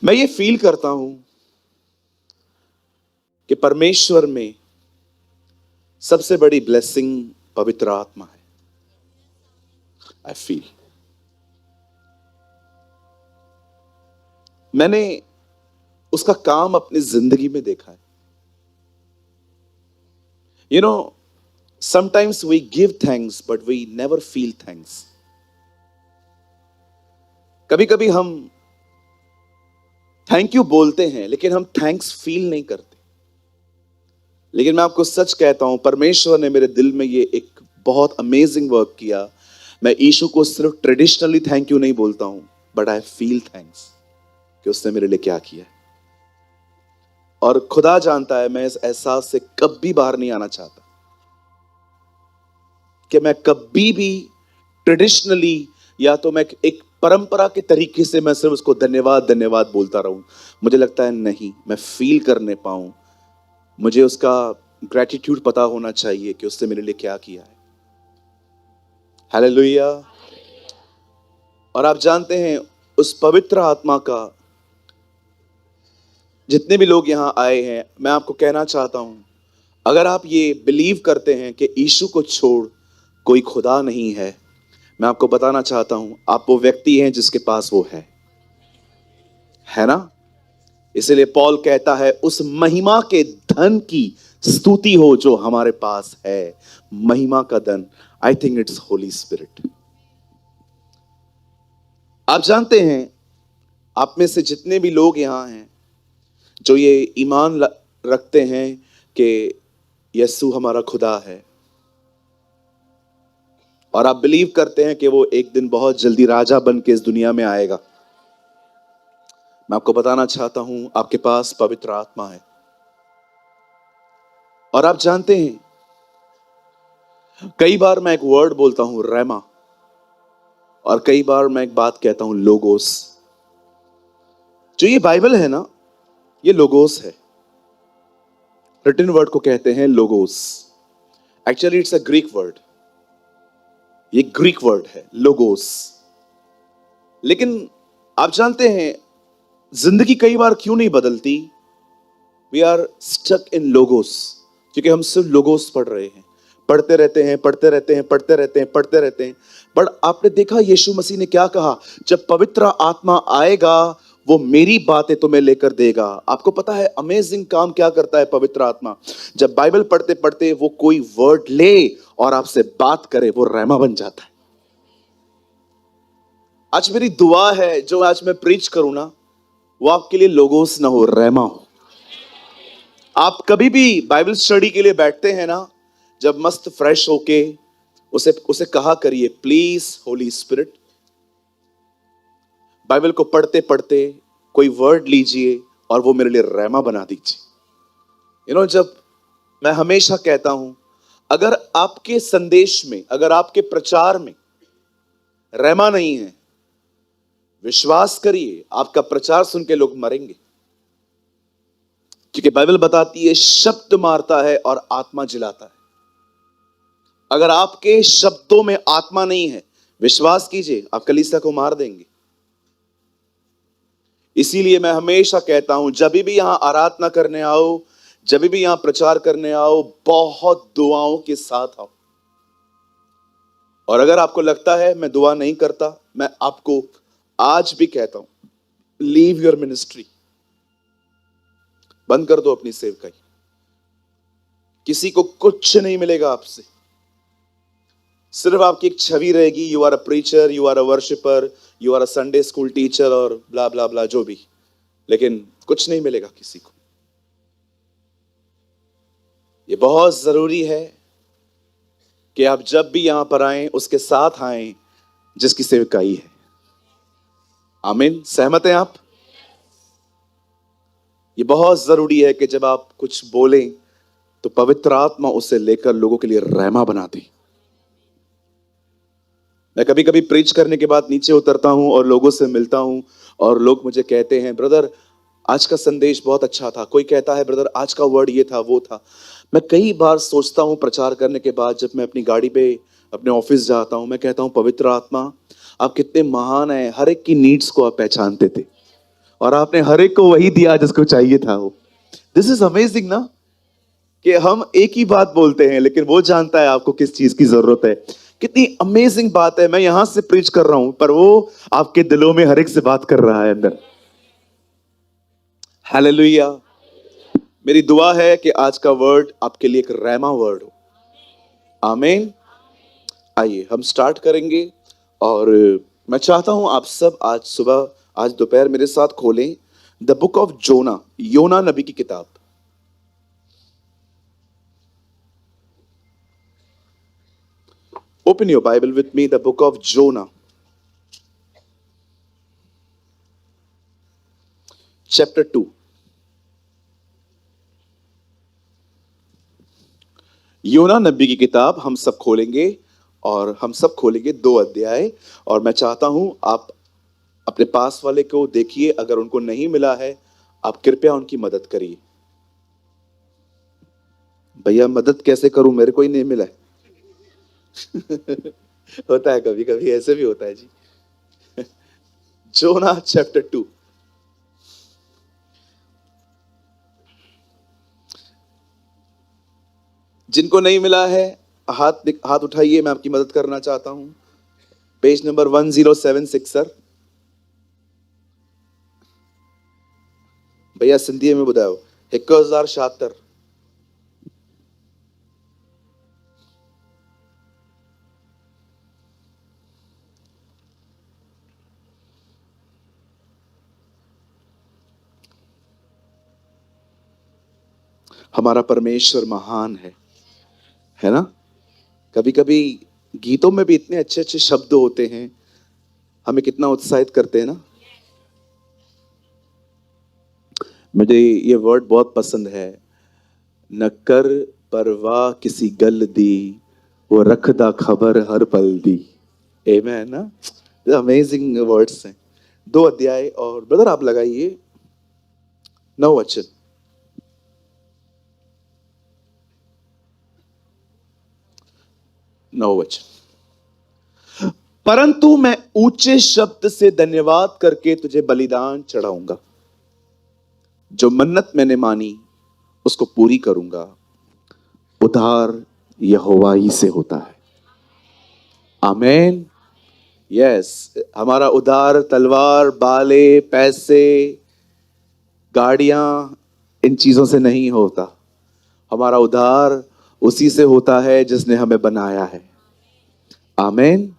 मैं ये फील करता हूं कि परमेश्वर में सबसे बड़ी ब्लेसिंग पवित्र आत्मा है। आई फील, मैंने उसका काम अपनी जिंदगी में देखा है। You know, sometimes we give thanks but we never feel thanks. कभी कभी हम थैंक यू बोलते हैं लेकिन हम थैंक्स फील नहीं करते। लेकिन मैं आपको सच कहता हूं, परमेश्वर ने मेरे दिल में ये एक बहुत अमेजिंग वर्क किया। मैं यीशु को सिर्फ ट्रेडिशनली थैंक यू नहीं बोलता हूं, बट आई फील थैंक्स कि उसने मेरे लिए क्या किया। और खुदा जानता है, मैं इस एहसास से कभी बाहर नहीं आना चाहता कि मैं कभी भी ट्रेडिशनली या तो मैं एक परंपरा के तरीके से मैं सिर्फ उसको धन्यवाद धन्यवाद बोलता रहूं। मुझे लगता है नहीं, मैं फील करने पाऊं, मुझे उसका ग्रेटिट्यूड पता होना चाहिए कि उसने मेरे लिए क्या किया है। हालेलुया। और आप जानते हैं, उस पवित्र आत्मा का, जितने भी लोग यहां आए हैं, मैं आपको कहना चाहता हूं, अगर आप ये बिलीव करते हैं कि यीशु को छोड़ कोई खुदा नहीं है, मैं आपको बताना चाहता हूं, आप वो व्यक्ति हैं जिसके पास वो है ना। इसलिए पौल कहता है, उस महिमा के धन की स्तुति हो जो हमारे पास है। महिमा का धन, I think it's Holi spirit. आप जानते हैं, आप में से जितने भी लोग यहां हैं जो ये ईमान रखते हैं कि यीशु हमारा खुदा है, और आप बिलीव करते हैं कि वो एक दिन बहुत जल्दी राजा बन के इस दुनिया में आएगा, मैं आपको बताना चाहता हूं, आपके पास पवित्र आत्मा है। और आप जानते हैं, कई बार मैं एक वर्ड बोलता हूं रेमा, और कई बार मैं एक बात कहता हूं लोगोस। जो ये बाइबल है ना, ये लोगोस है। रिटन वर्ड को कहते हैं logos. Actually it's a Greek word, ये ग्रीक वर्ड है लोगोस। लेकिन आप जानते हैं, जिंदगी कई बार क्यों नहीं बदलती? We are stuck in logos, क्योंकि हम सिर्फ लोगोस पढ़ रहे हैं, पढ़ते रहते हैं, पढ़ते रहते हैं, पढ़ते रहते हैं, पढ़ते रहते हैं। बट आपने देखा यीशु मसीह ने क्या कहा? जब पवित्र आत्मा आएगा, वो मेरी बातें तुम्हें लेकर देगा। आपको पता है अमेजिंग काम क्या करता है पवित्र आत्मा? जब बाइबल पढ़ते पढ़ते वो कोई वर्ड ले और आपसे बात करे, वो रहमा बन जाता है। आज मेरी दुआ है, जो आज मैं प्रीच करूं ना, वो आपके लिए लोगोस ना हो, रहमा हो। आप कभी भी बाइबल स्टडी के लिए बैठते हैं ना, जब मस्त फ्रेश होके उसे कहा करिए, प्लीज होली स्पिरिट, बाइबल को पढ़ते पढ़ते कोई वर्ड लीजिए और वो मेरे लिए रहमा बना दीजिए। जब मैं हमेशा कहता हूं, अगर आपके संदेश में, अगर आपके प्रचार में रहमा नहीं है, विश्वास करिए आपका प्रचार सुन के लोग मरेंगे। क्योंकि बाइबल बताती है, शब्द मारता है और आत्मा जिलाता है। अगर आपके शब्दों में आत्मा नहीं है, विश्वास कीजिए आप कलीसिया को मार देंगे। इसीलिए मैं हमेशा कहता हूं, जब भी यहां आराधना करने आओ, जब भी यहां प्रचार करने आओ, बहुत दुआओं के साथ आओ। और अगर आपको लगता है मैं दुआ नहीं करता, मैं आपको आज भी कहता हूं, लीव योर मिनिस्ट्री, बंद कर दो अपनी सेवकाई। किसी को कुछ नहीं मिलेगा आपसे, सिर्फ आपकी एक छवि रहेगी। You are a preacher, you are a worshipper, you are a Sunday school teacher और ब्ला ब्ला ब्ला जो भी, लेकिन कुछ नहीं मिलेगा किसी को। ये बहुत जरूरी है कि आप जब भी यहां पर आए, उसके साथ आए जिसकी सेवकाई है। आमीन, सहमत हैं आप? ये बहुत जरूरी है कि जब आप कुछ बोलें तो पवित्र आत्मा उसे लेकर लोगों के लिए रहमा बना दे। मैं कभी कभी प्रीच करने के बाद नीचे उतरता हूं और लोगों से मिलता हूं, और लोग मुझे कहते हैं, ब्रदर आज का संदेश बहुत अच्छा था। कोई कहता है, ब्रदर आज का वर्ड ये था, वो था। मैं कई बार सोचता हूं प्रचार करने के बाद, जब मैं अपनी गाड़ी पे अपने ऑफिस जाता हूं, मैं कहता हूं, पवित्र आत्मा आप कितने महान हैं, हर एक की नीड्स को आप पहचानते थे। और आपने हर एक को वही दिया जिसको चाहिए था वो। दिस इज अमेजिंग ना, कि हम एक ही बात बोलते हैं लेकिन वो जानता है आपको किस चीज की जरूरत है। कितनी अमेजिंग बात है। मैं यहां से प्रीच कर रहा हूं पर वो आपके दिलों में हर एक से बात कर रहा है अंदर। हालेलुया। मेरी दुआ है कि आज का वर्ड आपके लिए एक रैमा वर्ड हो। आमीन। आइए हम स्टार्ट करेंगे। और मैं चाहता हूं आप सब आज सुबह, आज दोपहर मेरे साथ खोलें द बुक ऑफ जोना, योना नबी की किताब। Open your Bible with me, the book of Jonah chapter 2। योना नबी की किताब हम सब खोलेंगे और हम सब खोलेंगे 2 अध्याय। और मैं चाहता हूं आप अपने पास वाले को देखिए, अगर उनको नहीं मिला है आप कृपया उनकी मदद करिए। भैया मदद कैसे करूं, मेरे को ही नहीं मिला है। होता है, कभी कभी ऐसे भी होता है जी। जोना चैप्टर 2। जिनको नहीं मिला है हाथ उठाइए, मैं आपकी मदद करना चाहता हूं। Page number 1076 sir. भैया सिंधी में बुधायो 1076। हमारा परमेश्वर महान है ना। कभी कभी गीतों में भी इतने अच्छे अच्छे शब्द होते हैं, हमें कितना उत्साहित करते हैं ना। मुझे ये वर्ड बहुत पसंद है। न कर परवाह किसी गल दी, वो रखदा खबर हर पल दी। आमेन ना। अमेजिंग वर्ड्स हैं। 2 अध्याय और ब्रदर आप लगाइए 9 वचन। परंतु मैं ऊंचे शब्द से धन्यवाद करके तुझे बलिदान चढ़ाऊंगा। जो मन्नत मैंने मानी उसको पूरी करूंगा। उद्धार यहोवा ही से होता है। आमीन। यस, हमारा उद्धार तलवार, बाले, पैसे, गाड़ियां, इन चीजों से नहीं होता। हमारा उद्धार उसी से होता है जिसने हमें बनाया है। आमीन।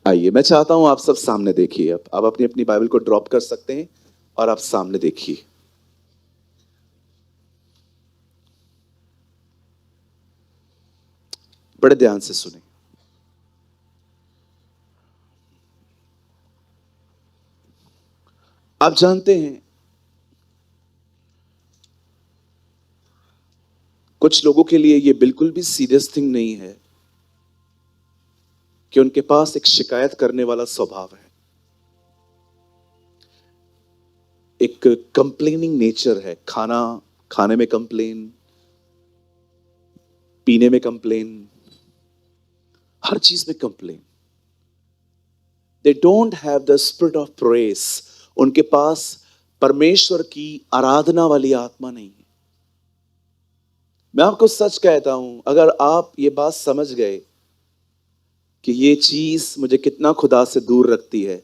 आइए मैं चाहता हूं आप सब सामने देखिए। अब आप अपनी अपनी बाइबल को ड्रॉप कर सकते हैं और आप सामने देखिए। बड़े ध्यान से सुने। आप जानते हैं कुछ लोगों के लिए ये बिल्कुल भी सीरियस थिंग नहीं है कि उनके पास एक शिकायत करने वाला स्वभाव है, एक कंप्लेनिंग नेचर है। खाने में कंप्लेन, पीने में कंप्लेन, हर चीज में complain. They don't have the spirit of praise. उनके पास परमेश्वर की आराधना वाली आत्मा नहीं है। मैं आपको सच कहता हूं, अगर आप ये बात समझ गए कि ये चीज मुझे कितना खुदा से दूर रखती है।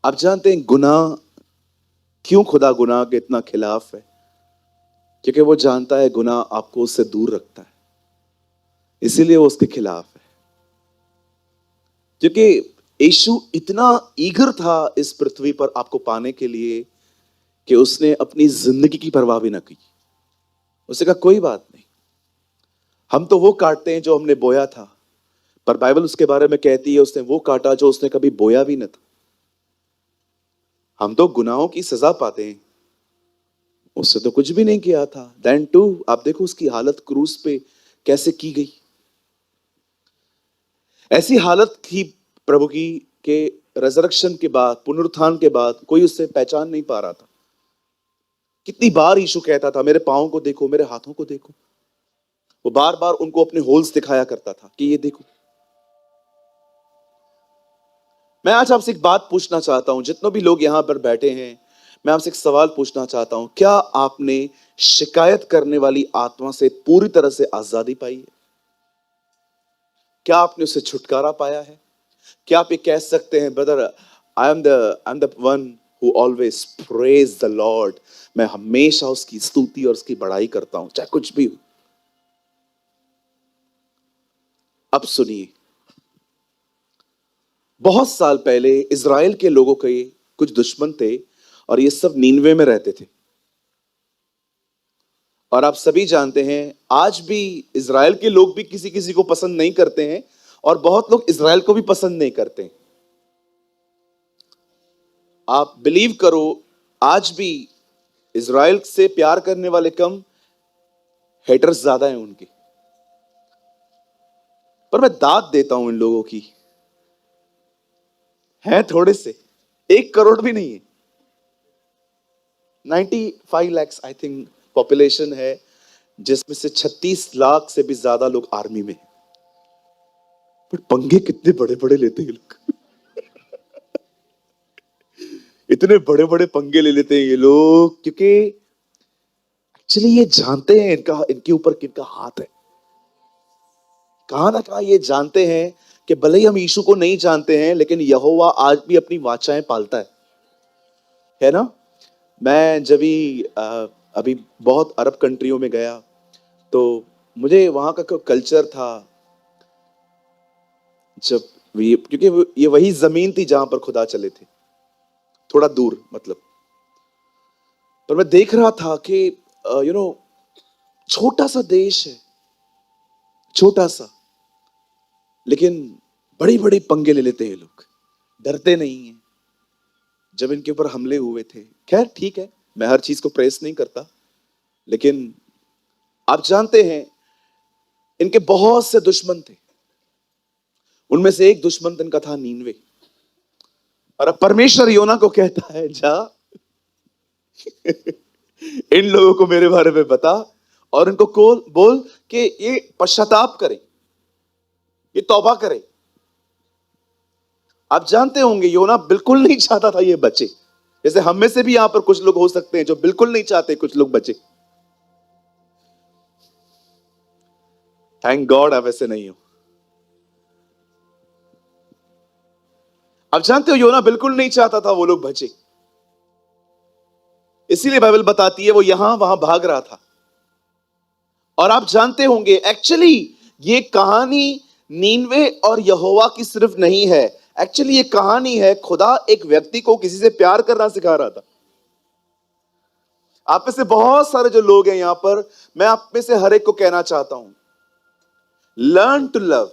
आप जानते हैं गुनाह, क्यों खुदा गुनाह के इतना खिलाफ है? क्योंकि वो जानता है गुनाह आपको उससे दूर रखता है, इसीलिए वो उसके खिलाफ है। क्योंकि यीशु इतना ईगर था इस पृथ्वी पर आपको पाने के लिए कि उसने अपनी जिंदगी की परवाह भी ना की। उसने कहा कोई बात नहीं, हम तो वो काटते हैं जो हमने बोया था, पर बाइबल उसके बारे में कहती है उसने वो काटा जो उसने कभी बोया भी न था। हम तो गुनाहों की सजा पाते हैं, उससे तो कुछ भी नहीं किया था। देन टू आप देखो उसकी हालत क्रूस पे कैसे की गई। ऐसी हालत थी प्रभु की के रेजरेक्शन के बाद, पुनरुत्थान के बाद कोई उससे पहचान नहीं पा रहा था। कितनी बार यीशु कहता था मेरे पांवों को देखो, मेरे हाथों को देखो। वो बार बार उनको अपने होल्स दिखाया करता था कि ये देखो। मैं आज आपसे एक बात पूछना चाहता हूं, जितने भी लोग यहां पर बैठे हैं, मैं आपसे एक सवाल पूछना चाहता हूं, क्या आपने शिकायत करने वाली आत्मा से पूरी तरह से आजादी पाई है? क्या आपने उससे छुटकारा पाया है? क्या आप ये कह सकते हैं, brother, I am the one who always praise the Lord, मैं हमेशा उसकी स्तुति और उसकी बड़ाई करता हूं चाहे कुछ भी हो? अब सुनिए, बहुत साल पहले इज़राइल के लोगों के कुछ दुश्मन थे और ये सब नीनवे में रहते थे। और आप सभी जानते हैं, आज भी इज़राइल के लोग भी किसी किसी को पसंद नहीं करते हैं और बहुत लोग इज़राइल को भी पसंद नहीं करते हैं। आप बिलीव करो, आज भी इज़राइल से प्यार करने वाले कम, हेटर्स ज्यादा हैं उनके। पर मैं दाद देता हूं इन लोगों की, हैं थोड़े से, 1 करोड़ भी नहीं है, 95 lakhs आई थिंक पॉपुलेशन है, जिसमें से 36 लाख से भी ज्यादा लोग आर्मी में हैं। पर पंगे कितने बड़े बड़े लेते हैं ये लोग, इतने बड़े बड़े पंगे ले लेते हैं ये लोग, क्योंकि एक्चुअली ये जानते हैं इनका, इनके ऊपर किनका हाथ है। कहां ना कहां ये जानते हैं कि भले ही हम यीशु को नहीं जानते हैं, लेकिन यहोवा आज भी अपनी वाचाएं पालता है ना। मैं जब भी अभी बहुत अरब कंट्रियों में गया, तो मुझे वहां का कल्चर था, जब क्योंकि ये वही जमीन थी जहां पर खुदा चले थे, थोड़ा दूर मतलब। पर मैं देख रहा था कि छोटा सा देश है, छोटा सा, लेकिन बड़ी बड़ी पंगे ले लेते हैं ये लोग, डरते नहीं हैं। जब इनके ऊपर हमले हुए थे, खैर ठीक है, मैं हर चीज को प्रेस नहीं करता, लेकिन आप जानते हैं इनके बहुत से दुश्मन थे। उनमें से एक दुश्मन इनका था नीनवे। और अब परमेश्वर योना को कहता है, जा इन लोगों को मेरे बारे में बता और इनको बोल कि ये पश्चाताप करें, ये तौबा करें। आप जानते होंगे योना बिल्कुल नहीं चाहता था ये बचे, जैसे हम में से भी यहां पर कुछ लोग हो सकते हैं जो बिल्कुल नहीं चाहते कुछ लोग बचे। थैंक गॉड आप ऐसे नहीं हो। आप जानते हो योना बिल्कुल नहीं चाहता था वो लोग बचे, इसीलिए बाइबल बताती है वो यहां वहां भाग रहा था। और आप जानते होंगे एक्चुअली ये कहानी नीनवे और यहोवा की सिर्फ नहीं है, एक्चुअली ये कहानी है खुदा एक व्यक्ति को किसी से प्यार करना सिखा रहा था। आप में से बहुत सारे जो लोग हैं यहां पर, मैं आप में से हर एक को कहना चाहता हूं, लर्न टू लव।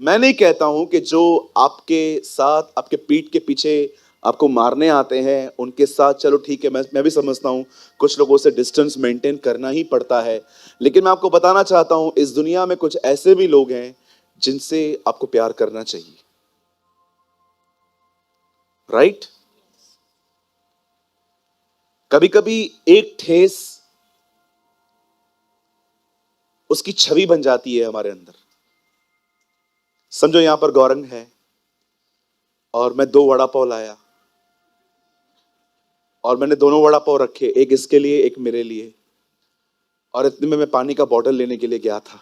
मैं नहीं कहता हूं कि जो आपके साथ आपके पीठ के पीछे आपको मारने आते हैं उनके साथ चलो ठीक है, मैं भी समझता हूं कुछ लोगों से डिस्टेंस मेंटेन करना ही पड़ता है, लेकिन मैं आपको बताना चाहता हूं इस दुनिया में कुछ ऐसे भी लोग हैं जिनसे आपको प्यार करना चाहिए, राइट। कभी कभी एक ठेस उसकी छवि बन जाती है हमारे अंदर। समझो यहां पर गौरंग है और मैं 2 वड़ा पाव लाया और मैंने दोनों वड़ा पाव रखे, एक इसके लिए एक मेरे लिए, और इतने में मैं पानी का बोतल लेने के लिए गया था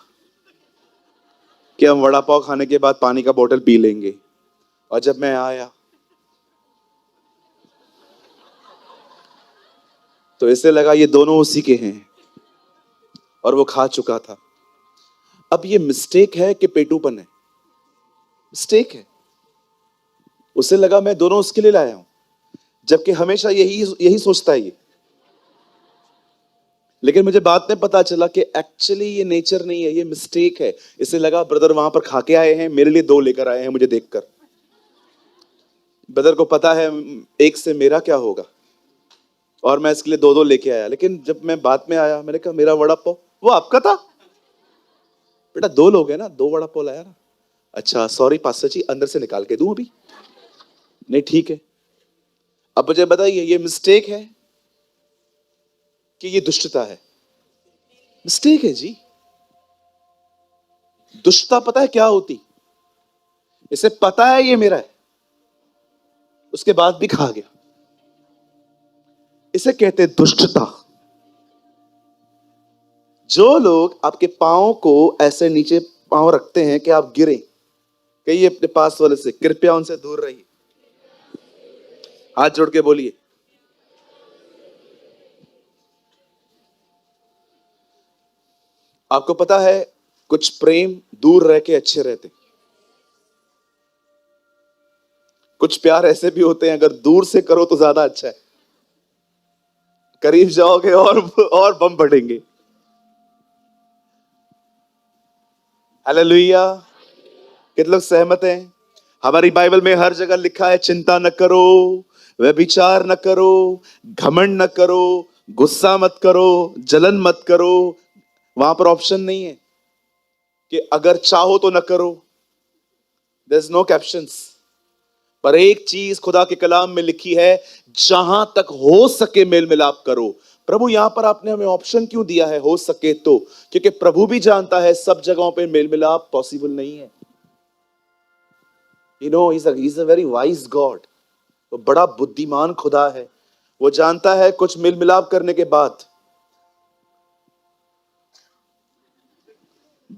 कि हम वड़ा पाव खाने के बाद पानी का बोतल पी लेंगे। और जब मैं आया तो इसे लगा ये दोनों उसी के हैं और वो खा चुका था। अब ये मिस्टेक है कि पेटूपन है? मिस्टेक है। उसे लगा मैं दोनों उसके लिए लाया हूं, जबकि हमेशा यही यही सोचता है ये। लेकिन मुझे बाद में पता चला कि एक्चुअली ये नेचर नहीं है, ये मिस्टेक है। इसे लगा ब्रदर वहां पर खा के आए हैं, मेरे लिए 2 लेकर आए हैं मुझे देखकर। ब्रदर को पता है एक से मेरा क्या होगा, और मैं इसके लिए 2 लेके आया। लेकिन जब मैं बाद में आया, मैंने कहा मेरा वड़ा पाव वो आपका था। बेटा 2 लोग हैं ना, 2 वड़ा पाव लाया ना। अच्छा सॉरी पास्टर जी, अंदर से निकाल के दूं अभी? नहीं ठीक है। अब मुझे बताइए ये मिस्टेक है कि ये दुष्टता है? मिस्टेक है जी। दुष्टता पता है क्या होती? इसे पता है ये मेरा है, उसके बाद भी खा गया। इसे कहते हैं दुष्टता। जो लोग आपके पांव को ऐसे नीचे पांव रखते हैं कि आप गिरे, कहिए अपने पास वाले से, कृपया उनसे दूर रहिए। हाथ जोड़ के बोलिए। आपको पता है कुछ प्रेम दूर रह के अच्छे रहते, कुछ प्यार ऐसे भी होते हैं अगर दूर से करो तो ज्यादा अच्छा है, करीब जाओगे और बम फटेंगे। हालेलुया। कितने लोग सहमत हैं? हमारी बाइबल में हर जगह लिखा है चिंता न करो, व्यभिचार न करो, घमंड न करो, गुस्सा मत करो, जलन मत करो। वहां पर ऑप्शन नहीं है कि अगर चाहो तो न करो। There is no captions. पर एक चीज खुदा के कलाम में लिखी है, जहां तक हो सके मेल मिलाप करो। प्रभु यहां पर आपने हमें ऑप्शन क्यों दिया है हो सके तो? क्योंकि प्रभु भी जानता है सब जगहों पे मेल मिलाप पॉसिबल नहीं है। You no, he's a very wise God। वो बड़ा बुद्धिमान खुदा है। वो जानता है कुछ मेल मिलाप करने के बाद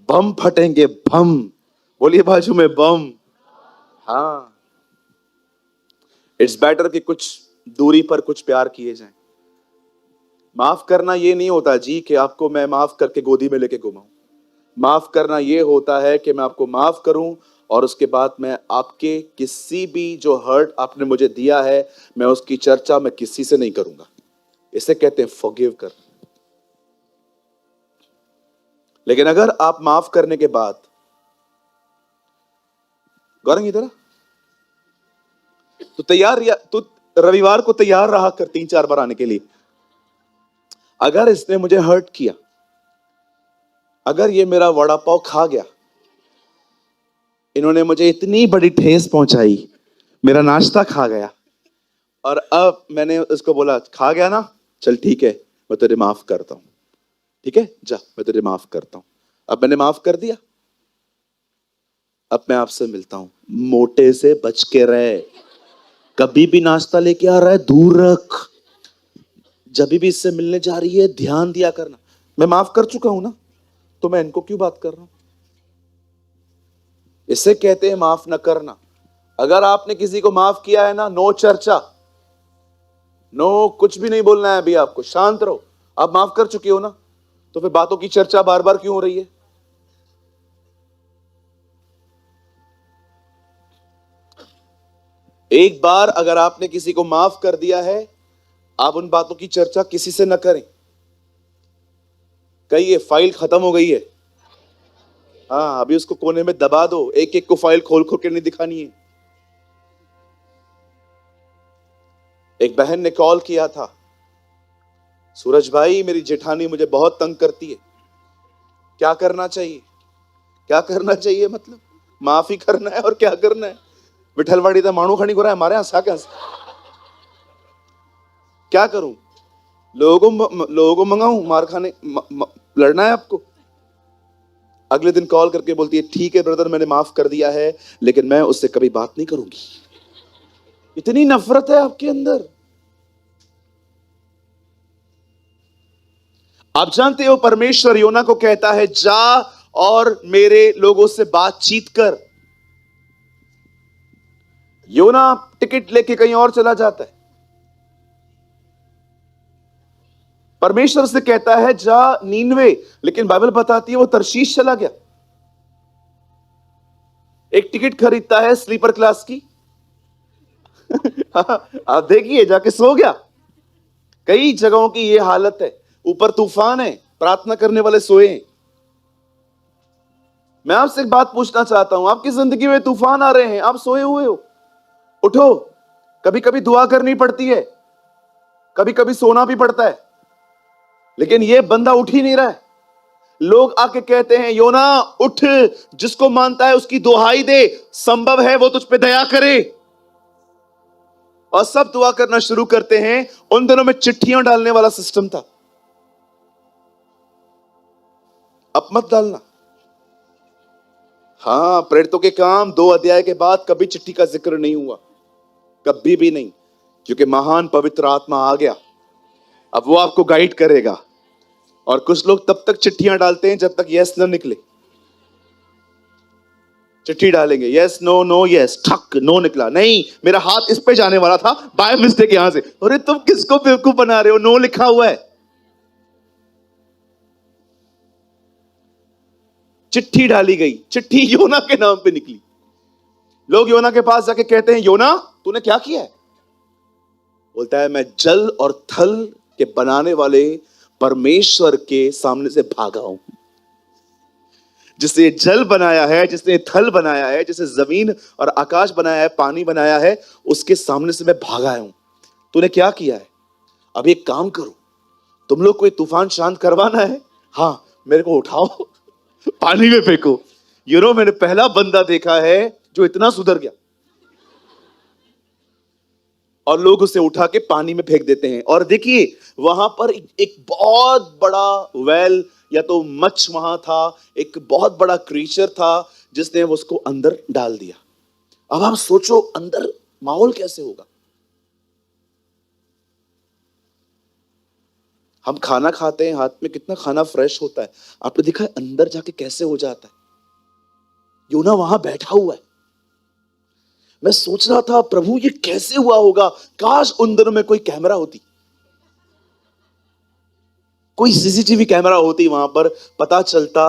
बम फटेंगे, बम। बोलिए बाजू में बम। हाँ, इट्स बेटर कि कुछ दूरी पर कुछ प्यार किए जाएं। माफ करना ये नहीं होता जी कि आपको मैं माफ करके गोदी में लेके घुमाऊं। माफ करना ये होता है कि मैं आपको माफ करूं और उसके बाद मैं आपके किसी भी जो हर्ट आपने मुझे दिया है, मैं उसकी चर्चा मैं किसी से नहीं करूंगा। इसे कहते हैं फॉरगिव कर। लेकिन अगर आप माफ करने के बाद, गौरंग इधर आ, तो तू रविवार को तैयार रहा कर 3-4 बार आने के लिए। अगर इसने मुझे हर्ट किया, अगर ये मेरा वड़ा पाव खा गया, इन्होंने मुझे इतनी बड़ी ठेस पहुंचाई, मेरा नाश्ता खा गया, और अब मैंने उसको बोला खा गया ना, चल ठीक है मैं तुझे माफ करता हूं, ठीक है जा मैं तुझे माफ करता हूं। अब मैंने माफ कर दिया, अब मैं आपसे मिलता हूं। मोटे से बच के रहे। कभी भी नाश्ता लेके आ रहा है दूर रख। जब भी इससे मिलने जा रही है ध्यान दिया करना। मैं माफ कर चुका हूं ना, तो मैं इनको क्यों बात कर रहा हूं? इसे कहते हैं माफ न करना। अगर आपने किसी को माफ किया है ना, नो चर्चा, नो कुछ भी नहीं बोलना है अभी आपको, शांत रहो। आप माफ कर चुके हो ना, तो फिर बातों की चर्चा बार बार क्यों हो रही है? एक बार अगर आपने किसी को माफ कर दिया है, आप उन बातों की चर्चा किसी से न करें। कहिए फाइल खत्म हो गई है। हाँ, अभी उसको कोने में दबा दो, एक एक को फाइल खोल खोल के नहीं दिखानी है। एक बहन ने कॉल किया था, सूरज भाई मेरी जेठानी मुझे बहुत तंग करती है, क्या करना चाहिए? क्या करना चाहिए मतलब माफी करना है और क्या करना है? विठलवाड़ी तो मानू खड़ी को रहा है हमारे यहां क्या क्या करूं? लोगों को मंगाऊं मार खाने? लड़ना है आपको? अगले दिन कॉल करके बोलती है ठीक है ब्रदर मैंने माफ कर दिया है, लेकिन मैं उससे कभी बात नहीं करूंगी। इतनी नफरत है आपके अंदर। आप जानते हो परमेश्वर योना को कहता है जा और मेरे लोगों से बातचीत कर। योना टिकट लेके कहीं और चला जाता है। परमेश्वर से कहता है जा नीनवे, लेकिन बाइबल बताती है वो तरशीश चला गया। एक टिकट खरीदता है स्लीपर क्लास की आप देखिए जाके सो गया। कई जगहों की ये हालत है। ऊपर तूफान है, प्रार्थना करने वाले सोए हैं। मैं आपसे एक बात पूछना चाहता हूं, आपकी जिंदगी में तूफान आ रहे हैं, आप सोए हुए हो? उठो। कभी कभी दुआ करनी पड़ती है, कभी कभी सोना भी पड़ता है, लेकिन ये बंदा उठ ही नहीं रहा है। लोग आके कहते हैं योना उठ, जिसको मानता है उसकी दुहाई दे, संभव है वो तुझ पे दया करे। और सब दुआ करना शुरू करते हैं। उन दिनों में चिट्ठियां डालने वाला सिस्टम था, अब मत डालना। हाँ, प्रेरितों के काम 2 अध्याय के बाद कभी चिट्ठी का जिक्र नहीं हुआ, कभी भी नहीं, क्योंकि महान पवित्र आत्मा आ गया। अब वो आपको गाइड करेगा। और कुछ लोग तब तक चिट्ठियां डालते हैं जब तक यस न निकले। चिट्ठी डालेंगे, यस नो नो यस, ठक नो निकला, नहीं मेरा हाथ इस पे जाने वाला था, बाय मिस्टेक यहां से। अरे तुम किसको बेवकूफ बना रहे हो, नो लिखा हुआ है। चिट्ठी डाली गई, चिट्ठी योना के नाम पे निकली। लोग योना के पास जाके कहते हैं, योना तूने क्या किया है? बोलता है, मैं जल और थल के बनाने वाले परमेश्वर के सामने से भागा हूं। जिसने जल बनाया है, जिसने थल बनाया है, जिसने जमीन और आकाश बनाया है, पानी बनाया है, उसके सामने से मैं भागा हूं। तूने क्या किया है? अब एक काम करो, तुम लोग कोई तूफान शांत करवाना है, हाँ मेरे को उठाओ, पानी में फेंको। मैंने पहला बंदा देखा है जो इतना सुधर गया। और लोग उसे उठा के पानी में फेंक देते हैं। और देखिए वहां पर एक बहुत बड़ा वेल या तो मच्छ वहां था, एक बहुत बड़ा क्रीचर था जिसने उसको अंदर डाल दिया। अब आप सोचो अंदर माहौल कैसे होगा। हम खाना खाते हैं, हाथ में कितना खाना फ्रेश होता है, आपने देखा है अंदर जाके कैसे हो जाता है। योना वहां बैठा हुआ है। मैं सोच रहा था, प्रभु ये कैसे हुआ होगा, काश उन दिनों में कोई कैमरा होती, कोई सीसीटीवी कैमरा होती, वहां पर पता चलता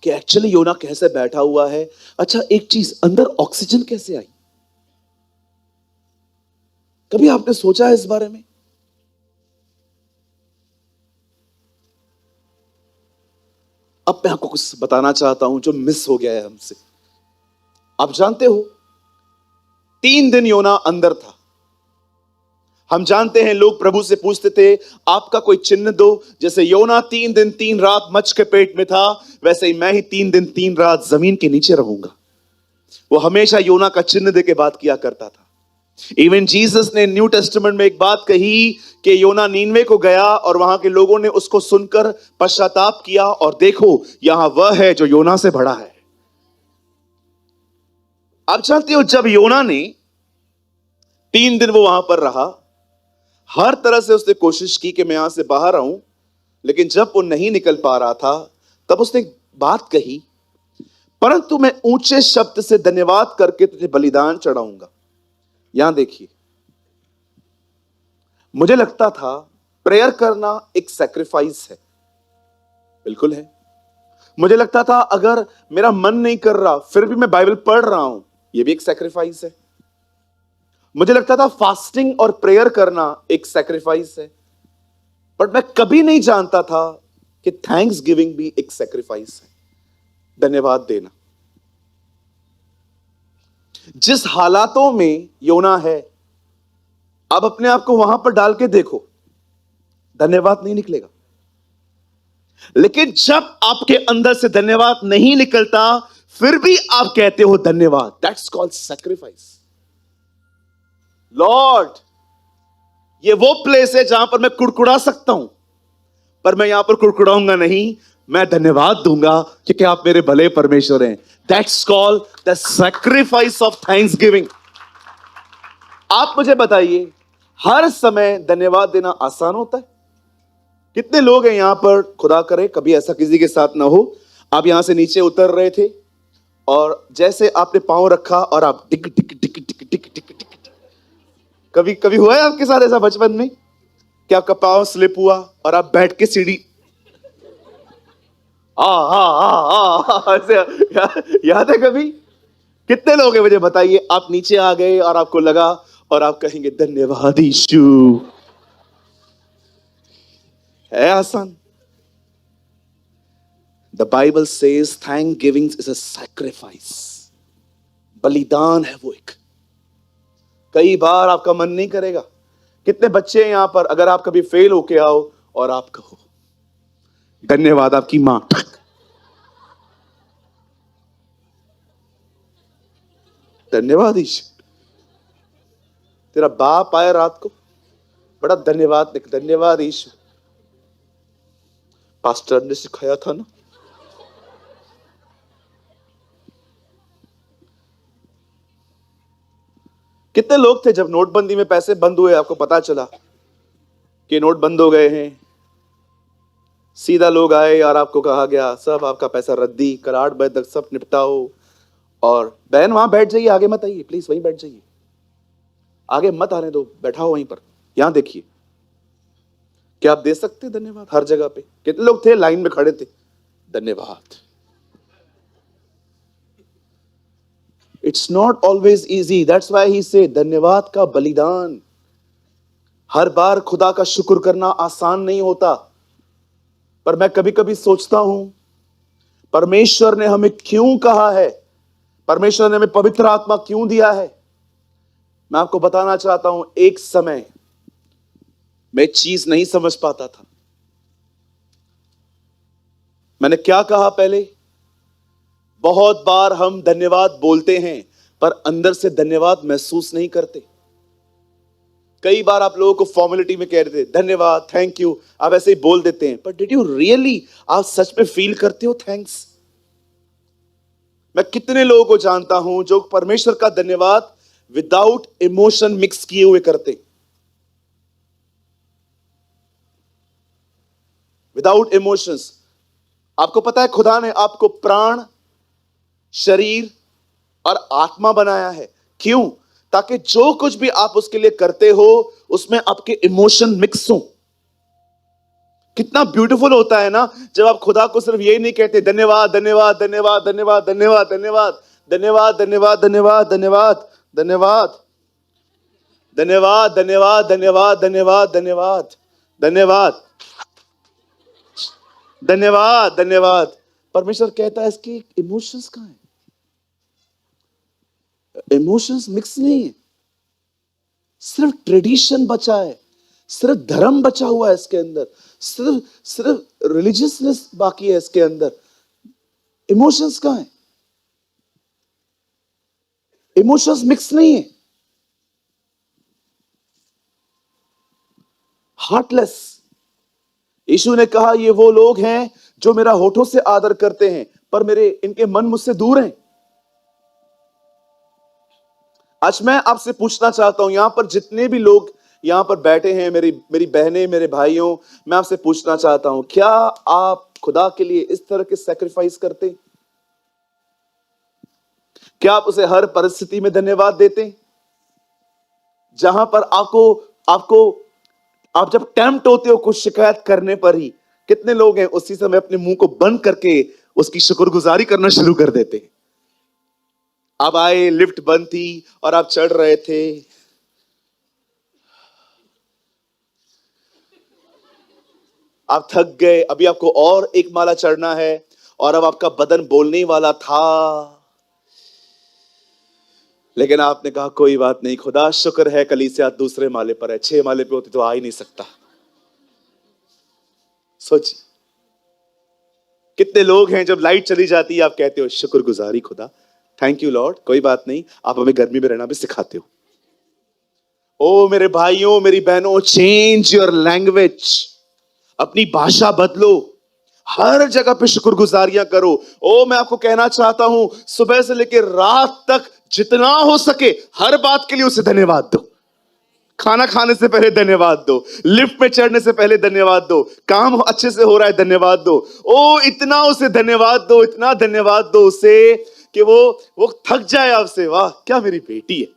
कि एक्चुअली योना कैसे बैठा हुआ है। अच्छा एक चीज, अंदर ऑक्सीजन कैसे आई? कभी आपने सोचा है इस बारे में? अब मैं आपको कुछ बताना चाहता हूं जो मिस हो गया है हमसे। आप जानते हो 3 दिन योना अंदर था। हम जानते हैं लोग प्रभु से पूछते थे, आपका कोई चिन्ह दो। जैसे योना 3 दिन 3 रात मच्छ के पेट में था, वैसे ही मैं ही 3 दिन 3 रात जमीन के नीचे रहूंगा। वो हमेशा योना का चिन्ह दे के बात किया करता था। इवन जीसस ने न्यू टेस्टामेंट में एक बात कही कि योना नीनवे को गया और वहां के लोगों ने उसको सुनकर पश्चाताप किया, और देखो यहां वह है जो योना से बड़ा है। आप जानते हो जब योना ने 3 दिन वो वहां पर रहा, हर तरह से उसने कोशिश की कि मैं यहां से बाहर आऊं, लेकिन जब वो नहीं निकल पा रहा था तब उसने एक बात कही, परंतु मैं ऊंचे शब्द से धन्यवाद करके तुझे बलिदान चढ़ाऊंगा। यहां देखिए, मुझे लगता था प्रेयर करना एक सैक्रिफाइस है। बिल्कुल है। मुझे लगता था अगर मेरा मन नहीं कर रहा फिर भी मैं बाइबल पढ़ रहा हूं, यह भी एक सैक्रिफाइस है। मुझे लगता था फास्टिंग और प्रेयर करना एक सैक्रिफाइस है। बट मैं कभी नहीं जानता था कि थैंक्स गिविंग भी एक सैक्रिफाइस है, धन्यवाद देना। जिस हालातों में योना है, अब अपने आप को वहां पर डाल के देखो, धन्यवाद नहीं निकलेगा। लेकिन जब आपके अंदर से धन्यवाद नहीं निकलता फिर भी आप कहते हो धन्यवाद, दैट्स कॉल्ड सैक्रिफाइस। लॉर्ड, ये वो प्लेस है जहां पर मैं कुड़कुड़ा सकता हूं, पर मैं यहां पर कुड़कुड़ाऊंगा नहीं, मैं धन्यवाद दूंगा क्योंकि आप मेरे भले परमेश्वर हैं। That's called the sacrifice of Thanksgiving. आप मुझे बताइए, हर समय धन्यवाद देना आसान होता है? कितने लोग हैं यहां पर, खुदा करे कभी ऐसा किसी के साथ ना हो, आप यहां से नीचे उतर रहे थे और जैसे आपने पांव रखा और आप टिक टिक टिक टिक टिक टिक टिक टिक, कभी कभी हुआ है आपके साथ ऐसा बचपन में कि आपका पांव स्लिप हुआ और आप बैठ के सीढ़ी ऐसे याद है कभी? कितने लोग हैं मुझे बताइए, आप नीचे आ गए और आपको लगा और आप कहेंगे धन्यवाद यीशु। है आसान? The Bible says thank giving is a sacrifice. बलिदान है वो एक। कई बार आपका मन नहीं करेगा। कितने बच्चे हैं यहां पर, अगर आप कभी फेल होके आओ और आप कहो धन्यवाद आपकी मां, धन्यवाद ईश्वर, तेरा बाप आया रात को, बड़ा धन्यवाद, धन्यवाद ईश्वर, पास्टर ने सिखाया था ना। कितने लोग थे जब नोटबंदी में पैसे बंद हुए, आपको पता चला कि नोट बंद हो गए हैं, सीधा लोग आए और आपको कहा गया सब आपका पैसा रद्दी, कल 8 बजे तक सब निपटाओ। और बहन वहां बैठ जाइए, आगे मत आइए प्लीज, वहीं बैठ जाइए, आगे मत आने दो, बैठाओ वहीं पर। यहां देखिए, क्या आप दे सकते धन्यवाद? हर जगह पे कितने लोग थे लाइन में खड़े थे, धन्यवाद। It's not always easy, that's why he से धन्यवाद का बलिदान। हर बार खुदा का शुक्र करना आसान नहीं होता, पर मैं कभी कभी सोचता हूं परमेश्वर ने हमें क्यों कहा है, परमेश्वर ने हमें पवित्र आत्मा क्यों दिया है। मैं आपको बताना चाहता हूं, एक समय मैं चीज नहीं समझ पाता था। मैंने क्या कहा पहले, बहुत बार हम धन्यवाद बोलते हैं पर अंदर से धन्यवाद महसूस नहीं करते। कई बार आप लोगों को फॉर्मेलिटी में कह रहे थे धन्यवाद, थैंक यू, आप ऐसे ही बोल देते हैं, पर डिड यू रियली, आप सच में फील करते हो थैंक्स? मैं कितने लोगों को जानता हूं जो परमेश्वर का धन्यवाद विदाउट इमोशन मिक्स किए हुए करते, विदाउट इमोशंस। आपको पता है खुदा ने आपको प्राण, शरीर और आत्मा बनाया है, क्यों? ताकि जो कुछ भी आप उसके लिए करते हो उसमें आपके इमोशन मिक्स हो। कितना ब्यूटीफुल होता है ना जब आप खुदा को सिर्फ यही नहीं कहते धन्यवाद धन्यवाद धन्यवाद धन्यवाद धन्यवाद धन्यवाद धन्यवाद धन्यवाद धन्यवाद धन्यवाद धन्यवाद धन्यवाद धन्यवाद धन्यवाद धन्यवाद धन्यवाद धन्यवाद धन्यवाद धन्यवाद। परमेश्वर कहता है इसकी इमोशंस कहां है? इमोशंस मिक्स नहीं है, सिर्फ ट्रेडिशन बचा है, सिर्फ धर्म बचा हुआ है इसके अंदर, सिर्फ सिर्फ रिलीजियसनेस बाकी है इसके अंदर। इमोशंस कहां है? इमोशंस मिक्स नहीं है, हार्टलेस। यीशु ने कहा ये वो लोग हैं जो मेरा होठों से आदर करते हैं पर मेरे इनके मन मुझसे दूर हैं। आज मैं आपसे पूछना चाहता हूं, यहां पर जितने भी लोग यहां पर बैठे हैं, मेरी मेरी बहनें, मेरे भाइयों, मैं आपसे पूछना चाहता हूं, क्या आप खुदा के लिए इस तरह के सैक्रिफाइस करते? क्या आप उसे हर परिस्थिति में धन्यवाद देते? जहां पर आपको आपको आप जब टेम्प्ट होते हो कुछ शिकायत करने पर ही, कितने लोग हैं उसी समय अपने मुंह को बंद करके उसकी शुक्रगुजारी करना शुरू कर देते हैं। आप आए, लिफ्ट बंद थी और आप चढ़ रहे थे, आप थक गए, अभी आपको और एक माला चढ़ना है और अब आपका बदन बोलने वाला था, लेकिन आपने कहा कोई बात नहीं, खुदा शुक्र है कलीसिया दूसरे माले पर है, 6 माले पे होती तो आ ही नहीं सकता। सोचिए कितने लोग हैं जब लाइट चली जाती है आप कहते हो शुक्रगुजारी खुदा, थैंक यू लॉर्ड, कोई बात नहीं, आप हमें गर्मी में रहना भी सिखाते हो। ओ मेरे भाइयों, मेरी बहनों, चेंज योर लैंग्वेज, अपनी भाषा बदलो, हर जगह पे शुक्रगुजारियां करो। ओ मैं आपको कहना चाहता हूं, सुबह से लेकर रात तक जितना हो सके हर बात के लिए उसे धन्यवाद दो। खाना खाने से पहले धन्यवाद दो, लिफ्ट में चढ़ने से पहले धन्यवाद दो, काम अच्छे से हो रहा है धन्यवाद दो। ओ इतना उसे धन्यवाद दो, इतना धन्यवाद दो उसे कि वो थक जाए आपसे। वाह क्या मेरी बेटी है,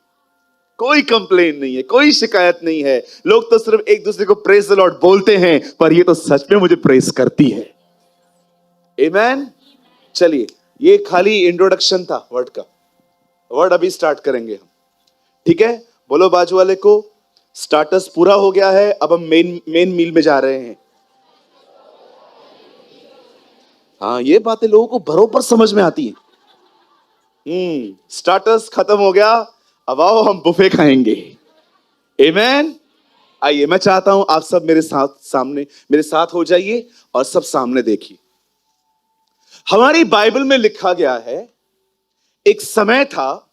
कोई कंप्लेन नहीं है, कोई शिकायत नहीं है। लोग तो सिर्फ एक दूसरे को प्रेज द लॉर्ड बोलते हैं, पर ये तो सच में मुझे प्रेज करती है। आमेन। चलिए, ये खाली इंट्रोडक्शन था वर्ड का, वर्ड अभी स्टार्ट करेंगे हम, ठीक है? बोलो बाजू वाले को, स्टार्टर्स पूरा हो गया है, अब हम मेन मील में जा रहे हैं। हाँ, ये बातें लोगों को बरोबर समझ में आती हैं। स्टार्टर्स खत्म हो गया, अब आओ हम बुफे खाएंगे। आमेन। आइए, मैं चाहता हूं आप सब मेरे साथ हो जाइए और सब सामने देखिए। हमारी बाइबल में लिखा गया है, एक समय था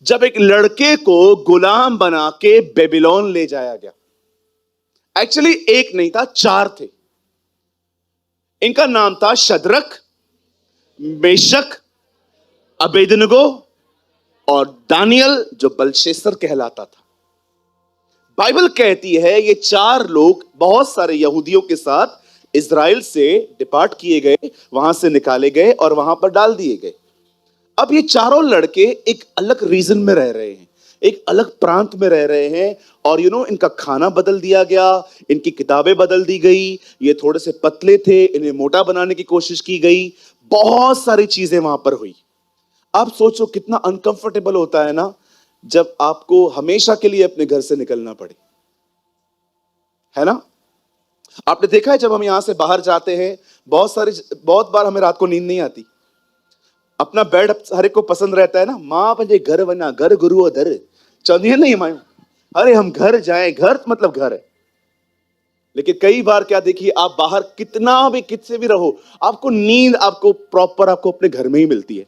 जब एक लड़के को गुलाम बना के बेबीलोन ले जाया गया। एक्चुअली एक नहीं था, 4 थे। इनका नाम था शद्रक, मेशक, अबेदनगो और दानियल जो बेलशस्सर कहलाता था। बाइबल कहती है ये चार लोग बहुत सारे यहूदियों के साथ इजराइल से डिपार्ट किए गए, वहां से निकाले गए और वहां पर डाल दिए गए। अब ये चारों लड़के एक अलग रीजन में रह रहे हैं, एक अलग प्रांत में रह रहे हैं। और इनका खाना बदल दिया गया, इनकी किताबें बदल दी गई। ये थोड़े से पतले थे, इन्हें मोटा बनाने की कोशिश की गई। बहुत सारी चीजें वहां पर हुई। आप सोचो कितना अनकंफर्टेबल होता है ना, जब आपको हमेशा के लिए अपने घर से निकलना पड़े, है ना। आपने देखा है जब हम यहां से बाहर जाते हैं, बहुत बार हमें रात को नींद नहीं आती। अपना बेड हर एक को पसंद रहता है ना, मां पंहिंजे घर वना, घर गुरु दर चंदी नहीं मायूं। अरे हम घर जाएं, घर मतलब घर है। लेकिन कई बार क्या देखिए, आप बाहर कितना भी कितने भी रहो, आपको नींद आपको प्रॉपर आपको अपने घर में ही मिलती है।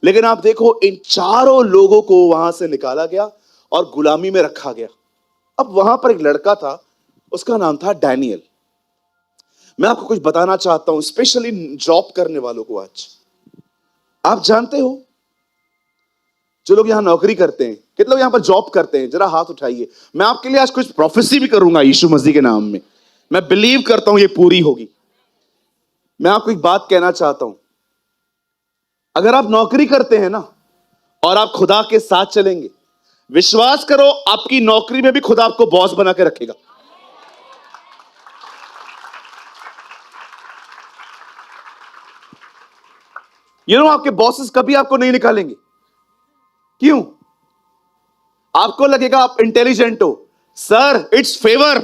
लेकिन आप देखो इन चारों लोगों को वहां से निकाला गया और गुलामी में रखा गया। अब वहां पर एक लड़का था, उसका नाम था डैनियल। मैं आपको कुछ बताना चाहता हूं, स्पेशली जॉब करने वालों को। आज आप जानते हो, जो लोग यहां नौकरी करते हैं, कितने लोग यहां पर जॉब करते हैं, जरा हाथ उठाइए। मैं आपके लिए आज कुछ प्रोफेसी भी करूंगा यीशु मसीह के नाम में। मैं बिलीव करता हूं ये पूरी होगी। मैं आपको एक बात कहना चाहता हूं, अगर आप नौकरी करते हैं ना और आप खुदा के साथ चलेंगे, विश्वास करो आपकी नौकरी में भी खुदा आपको बॉस बना के रखेगा। आपके बॉसेस कभी आपको नहीं निकालेंगे। क्यों? आपको लगेगा आप इंटेलिजेंट हो, सर इट्स फेवर।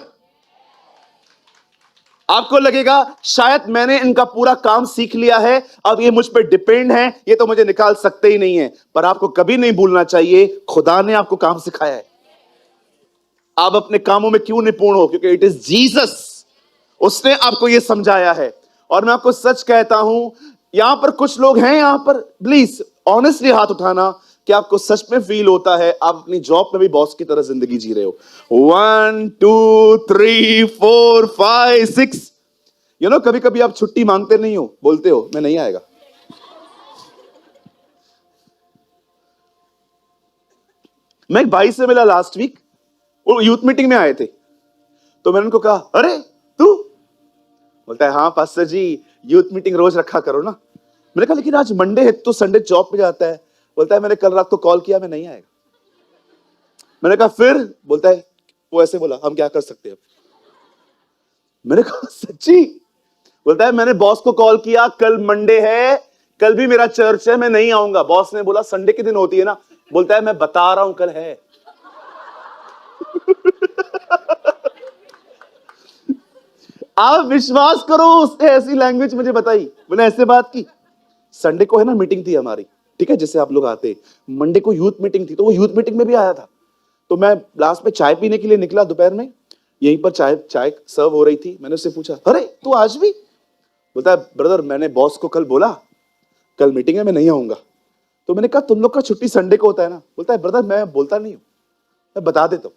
आपको लगेगा शायद मैंने इनका पूरा काम सीख लिया है, अब ये मुझ पर डिपेंड है, ये तो मुझे निकाल सकते ही नहीं है। पर आपको कभी नहीं भूलना चाहिए, खुदा ने आपको काम सिखाया है। आप अपने कामों में क्यों निपुण हो? क्योंकि इट इज जीसस, उसने आपको यह समझाया है। और मैं आपको सच कहता हूं, यहां पर कुछ लोग हैं, यहां पर प्लीज ऑनेस्टली हाथ उठाना कि आपको सच में फील होता है आप अपनी जॉब में भी बॉस की तरह जिंदगी जी रहे हो। 1 2 3 4 5 6। कभी कभी आप छुट्टी मांगते नहीं हो, बोलते हो मैं नहीं आएगा। मैं एक भाई से मिला लास्ट वीक, वो यूथ मीटिंग में आए थे। तो मैंने उनको कहा, अरे तू? बोलता है, हाँ पास्टर जी, यूथ मीटिंग रोज रखा करो ना। मैंने कहा लेकिन आज मंडे है, तो संडे जॉब पे जाता है। बोलता है मैंने कल रात को कॉल किया, मैं नहीं आएगा। मैंने कहा फिर? बोलता है वो ऐसे बोला, हम क्या कर सकते हैं। मैंने कहा सच्ची? बोलता है मैंने बॉस को कॉल किया, कल मंडे है, कल भी मेरा चर्च है, मैं नहीं आऊंगा। बॉस ने बोला संडे के दिन होती है ना। बोलता है मैं बता रहा हूं कल है। आप विश्वास करो, उसने ऐसी लैंग्वेज मुझे बताई, मैंने ऐसे बात की। संडे को है ना मीटिंग थी हमारी, ठीक है, जैसे आप लोग आते। मंडे को यूथ मीटिंग थी, तो वो यूथ मीटिंग में भी आया था। तो मैं लास्ट में चाय पीने के लिए निकला दोपहर में, यहीं पर चाय सर्व हो रही थी। मैंने उससे पूछा, अरे तू आज भी? बोलता है ब्रदर मैंने बॉस को कल बोला कल मीटिंग है, मैं नहीं आऊंगा। तो मैंने कहा तुम लोग का छुट्टी संडे को होता है ना? बोलता है ब्रदर मैं बोलता नहीं हूं, मैं बता देता हूं,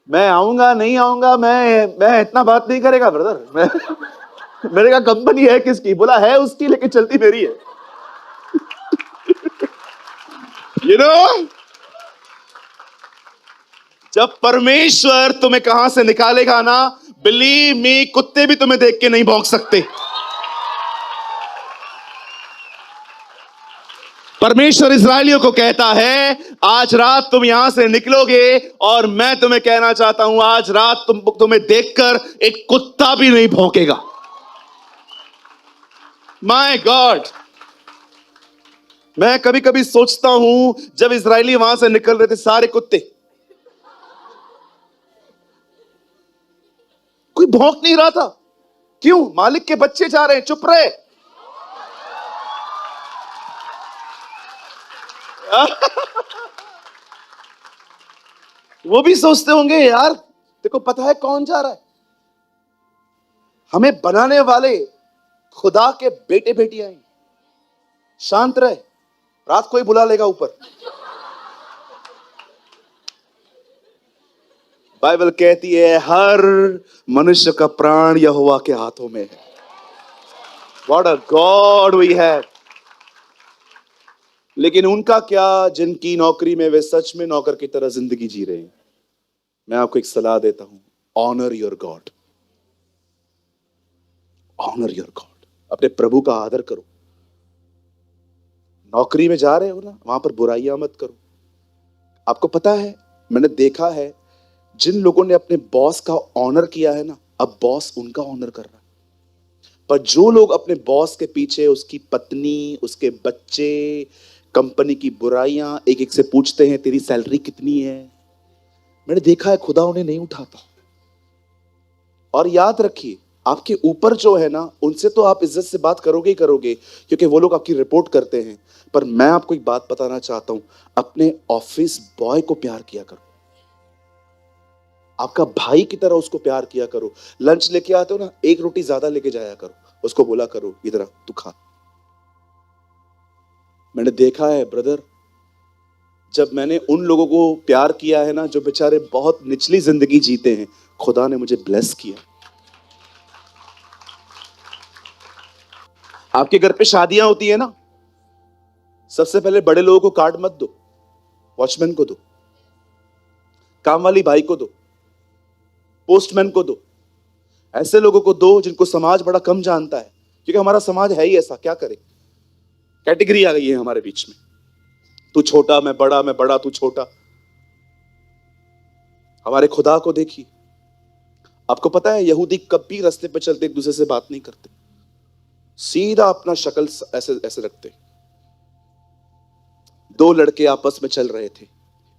मैं आऊंगा नहीं आऊंगा, मैं इतना बात नहीं करेगा ब्रदर। मेरे का कंपनी है किसकी? बोला है उसकी, लेकिन चलती मेरी है। यू नो जब परमेश्वर तुम्हें कहां से निकालेगा ना, बिलीव मी, कुत्ते भी तुम्हें देख के नहीं भौंक सकते। परमेश्वर इस्राएलियों को कहता है आज रात तुम यहां से निकलोगे, और मैं तुम्हें कहना चाहता हूं आज रात तुम्हें देखकर एक कुत्ता भी नहीं भौंकेगा। माय गॉड, मैं कभी कभी सोचता हूं जब इस्राएली वहां से निकल रहे थे, सारे कुत्ते, कोई भौंक नहीं रहा था। क्यों? मालिक के बच्चे जा रहे हैं, चुप रहे। वो भी सोचते होंगे यार देखो पता है कौन जा रहा है। हमें बनाने वाले खुदा के बेटे बेटियां हैं। शांत रहे, रात को ही बुला लेगा ऊपर। बाइबल कहती है हर मनुष्य का प्राण यहोवा के हाथों में है। What a God we have. लेकिन उनका क्या, जिनकी नौकरी में वे सच में नौकर की तरह जिंदगी जी रहे हैं। मैं आपको एक सलाह देता हूं, honour your God, honour your God. अपने प्रभु का आदर करो। नौकरी में जा रहे हो ना, वहां पर बुराइयां मत करो। आपको पता है, मैंने देखा है, जिन लोगों ने अपने बॉस का ऑनर किया है ना, अब बॉस उनका ऑनर कर रहा है। पर जो लोग अपने बॉस के पीछे, उसकी पत्नी, उसके बच्चे, कंपनी की बुराइयां एक एक से पूछते हैं, तेरी सैलरी कितनी है, मैंने देखा है खुदा उन्हें नहीं उठाता। और याद रखिए, आपके ऊपर जो है ना, उनसे तो आप इज्जत से बात करोगे ही करोगे, क्योंकि वो लोग आपकी रिपोर्ट करते हैं। पर मैं आपको एक बात बताना चाहता हूं, अपने ऑफिस बॉय को प्यार किया करो, आपका भाई की तरह उसको प्यार किया करो। लंच लेके आते हो ना, एक रोटी ज्यादा लेके जाया करो, उसको बोला करो, इधर आ, तू खा। मैंने देखा है ब्रदर, जब मैंने उन लोगों को प्यार किया है ना, जो बेचारे बहुत निचली जिंदगी जीते हैं, खुदा ने मुझे ब्लेस किया। आपके घर पे शादियां होती है ना, सबसे पहले बड़े लोगों को कार्ड मत दो, वॉचमैन को दो, काम वाली भाई को दो, पोस्टमैन को दो। ऐसे लोगों को दो जिनको समाज बड़ा कम जानता है, क्योंकि हमारा समाज है ही ऐसा, क्या करे, कैटेगरी आ गई है हमारे बीच में, तू छोटा मैं बड़ा, मैं बड़ा तू छोटा। हमारे खुदा को देखिए। आपको पता है, यहूदी कभी रास्ते पे चलते एक दूसरे से बात नहीं करते, सीधा अपना शक्ल ऐसे ऐसे रखते। दो लड़के आपस में चल रहे थे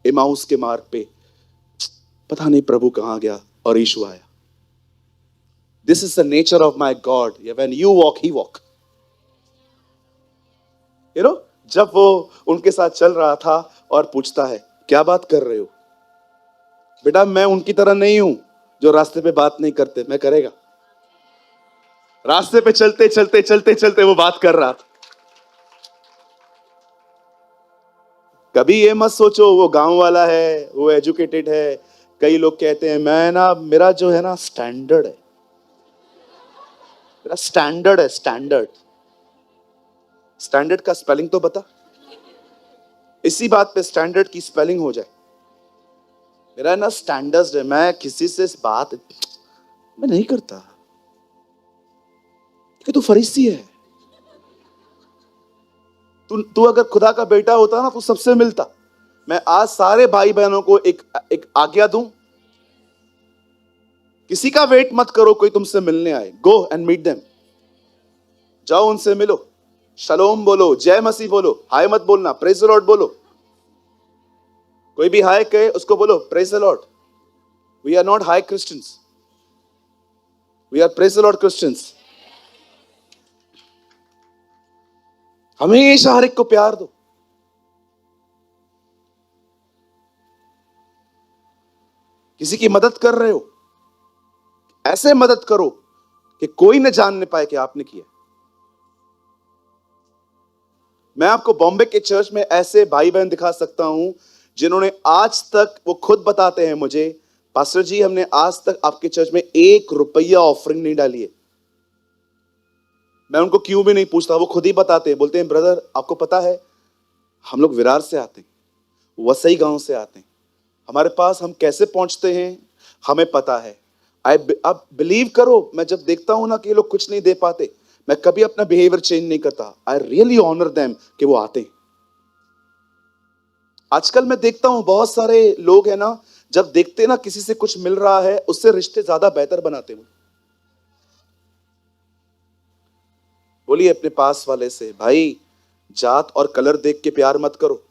इमाउस के मार्ग पे, पता नहीं प्रभु कहां गया और यीशु आया। This is the nature of my God, when you walk he walk. You know, जब वो उनके साथ चल रहा था और पूछता है, क्या बात कर रहे हो? बेटा मैं उनकी तरह नहीं हूं जो रास्ते पे बात नहीं करते, मैं करेगा। रास्ते पे चलते चलते चलते चलते वो बात कर रहा था। कभी ये मत सोचो वो गांव वाला है, वो एजुकेटेड है। कई लोग कहते हैं, मैं ना, मेरा जो है ना स्टैंडर्ड है, मेरा स्टैंडर्ड है। स्टैंडर्ड, स्टैंडर्ड का स्पेलिंग तो बता। इसी बात पे स्टैंडर्ड की स्पेलिंग हो जाए। मेरा ना स्टैंडर्ड है, मैं किसी से इस बात मैं नहीं करता, कि तू फरीसी है। तू अगर खुदा का बेटा होता ना, तो सबसे मिलता। मैं आज सारे भाई बहनों को एक आज्ञा दूं, किसी का वेट मत करो कोई तुमसे मिलने आए, गो एंड मीट देम। जाओ उनसे मिलो, शलोम बोलो, जय मसीह बोलो, हाय मत बोलना, प्रेज द लॉर्ड बोलो। कोई भी हाय कहे उसको बोलो praise the Lord. We are not hi Christians, we are praise the Lord Christians. हमेशा हर एक को प्यार दो। किसी की मदद कर रहे हो, ऐसे मदद करो कि कोई न जानने पाए कि आपने किया। मैं आपको बॉम्बे के चर्च में ऐसे भाई बहन दिखा सकता हूं, जिन्होंने आज तक, वो खुद बताते हैं मुझे, पास्टर जी हमने आज तक आपके चर्च में 1 रुपया ऑफरिंग नहीं डाली है। मैं उनको क्यों भी नहीं पूछता, वो खुद ही बताते हैं। बोलते हैं, ब्रदर आपको पता है, हम लोग विरार से आते हैं, वसई गांव से आते हैं, हमारे पास हम कैसे पहुंचते हैं हमें पता है। अब बिलीव करो, मैं जब देखता हूं ना कि ये लोग कुछ नहीं दे पाते, मैं कभी अपना बिहेवियर चेंज नहीं करता। आई रियली ऑनर देम कि वो आते हैं। आजकल मैं देखता हूं बहुत सारे लोग हैं ना, जब देखते ना किसी से कुछ मिल रहा है, उससे रिश्ते ज्यादा बेहतर बनाते हैं। बोलिए अपने पास वाले से, भाई जात और कलर देख के प्यार मत करो,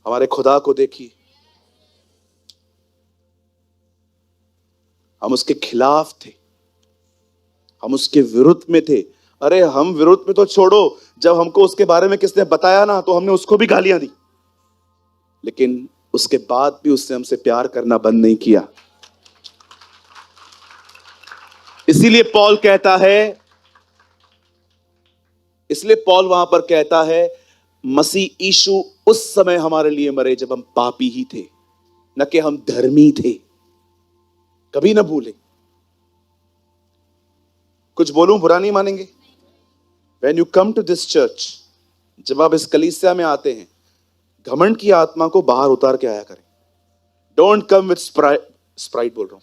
हमारे खुदा को देखिए। हम उसके खिलाफ थे, हम उसके विरुद्ध में थे। अरे हम विरुद्ध में तो छोड़ो, जब हमको उसके बारे में किसने बताया ना, तो हमने उसको भी गालियां दी, लेकिन उसके बाद भी उसने हमसे प्यार करना बंद नहीं किया। इसीलिए पॉल कहता है, इसलिए पॉल वहां पर कहता है, मसीह यीशु उस समय हमारे लिए मरे जब हम पापी ही थे, न कि हम धर्मी थे। कभी ना भूले। कुछ बोलूं बुरा नहीं मानेंगे? When you come to this church, जब आप इस कलीसिया में आते हैं, घमंड की आत्मा को बाहर उतार के आया करें. Don't come with sprite बोल रहा हूं.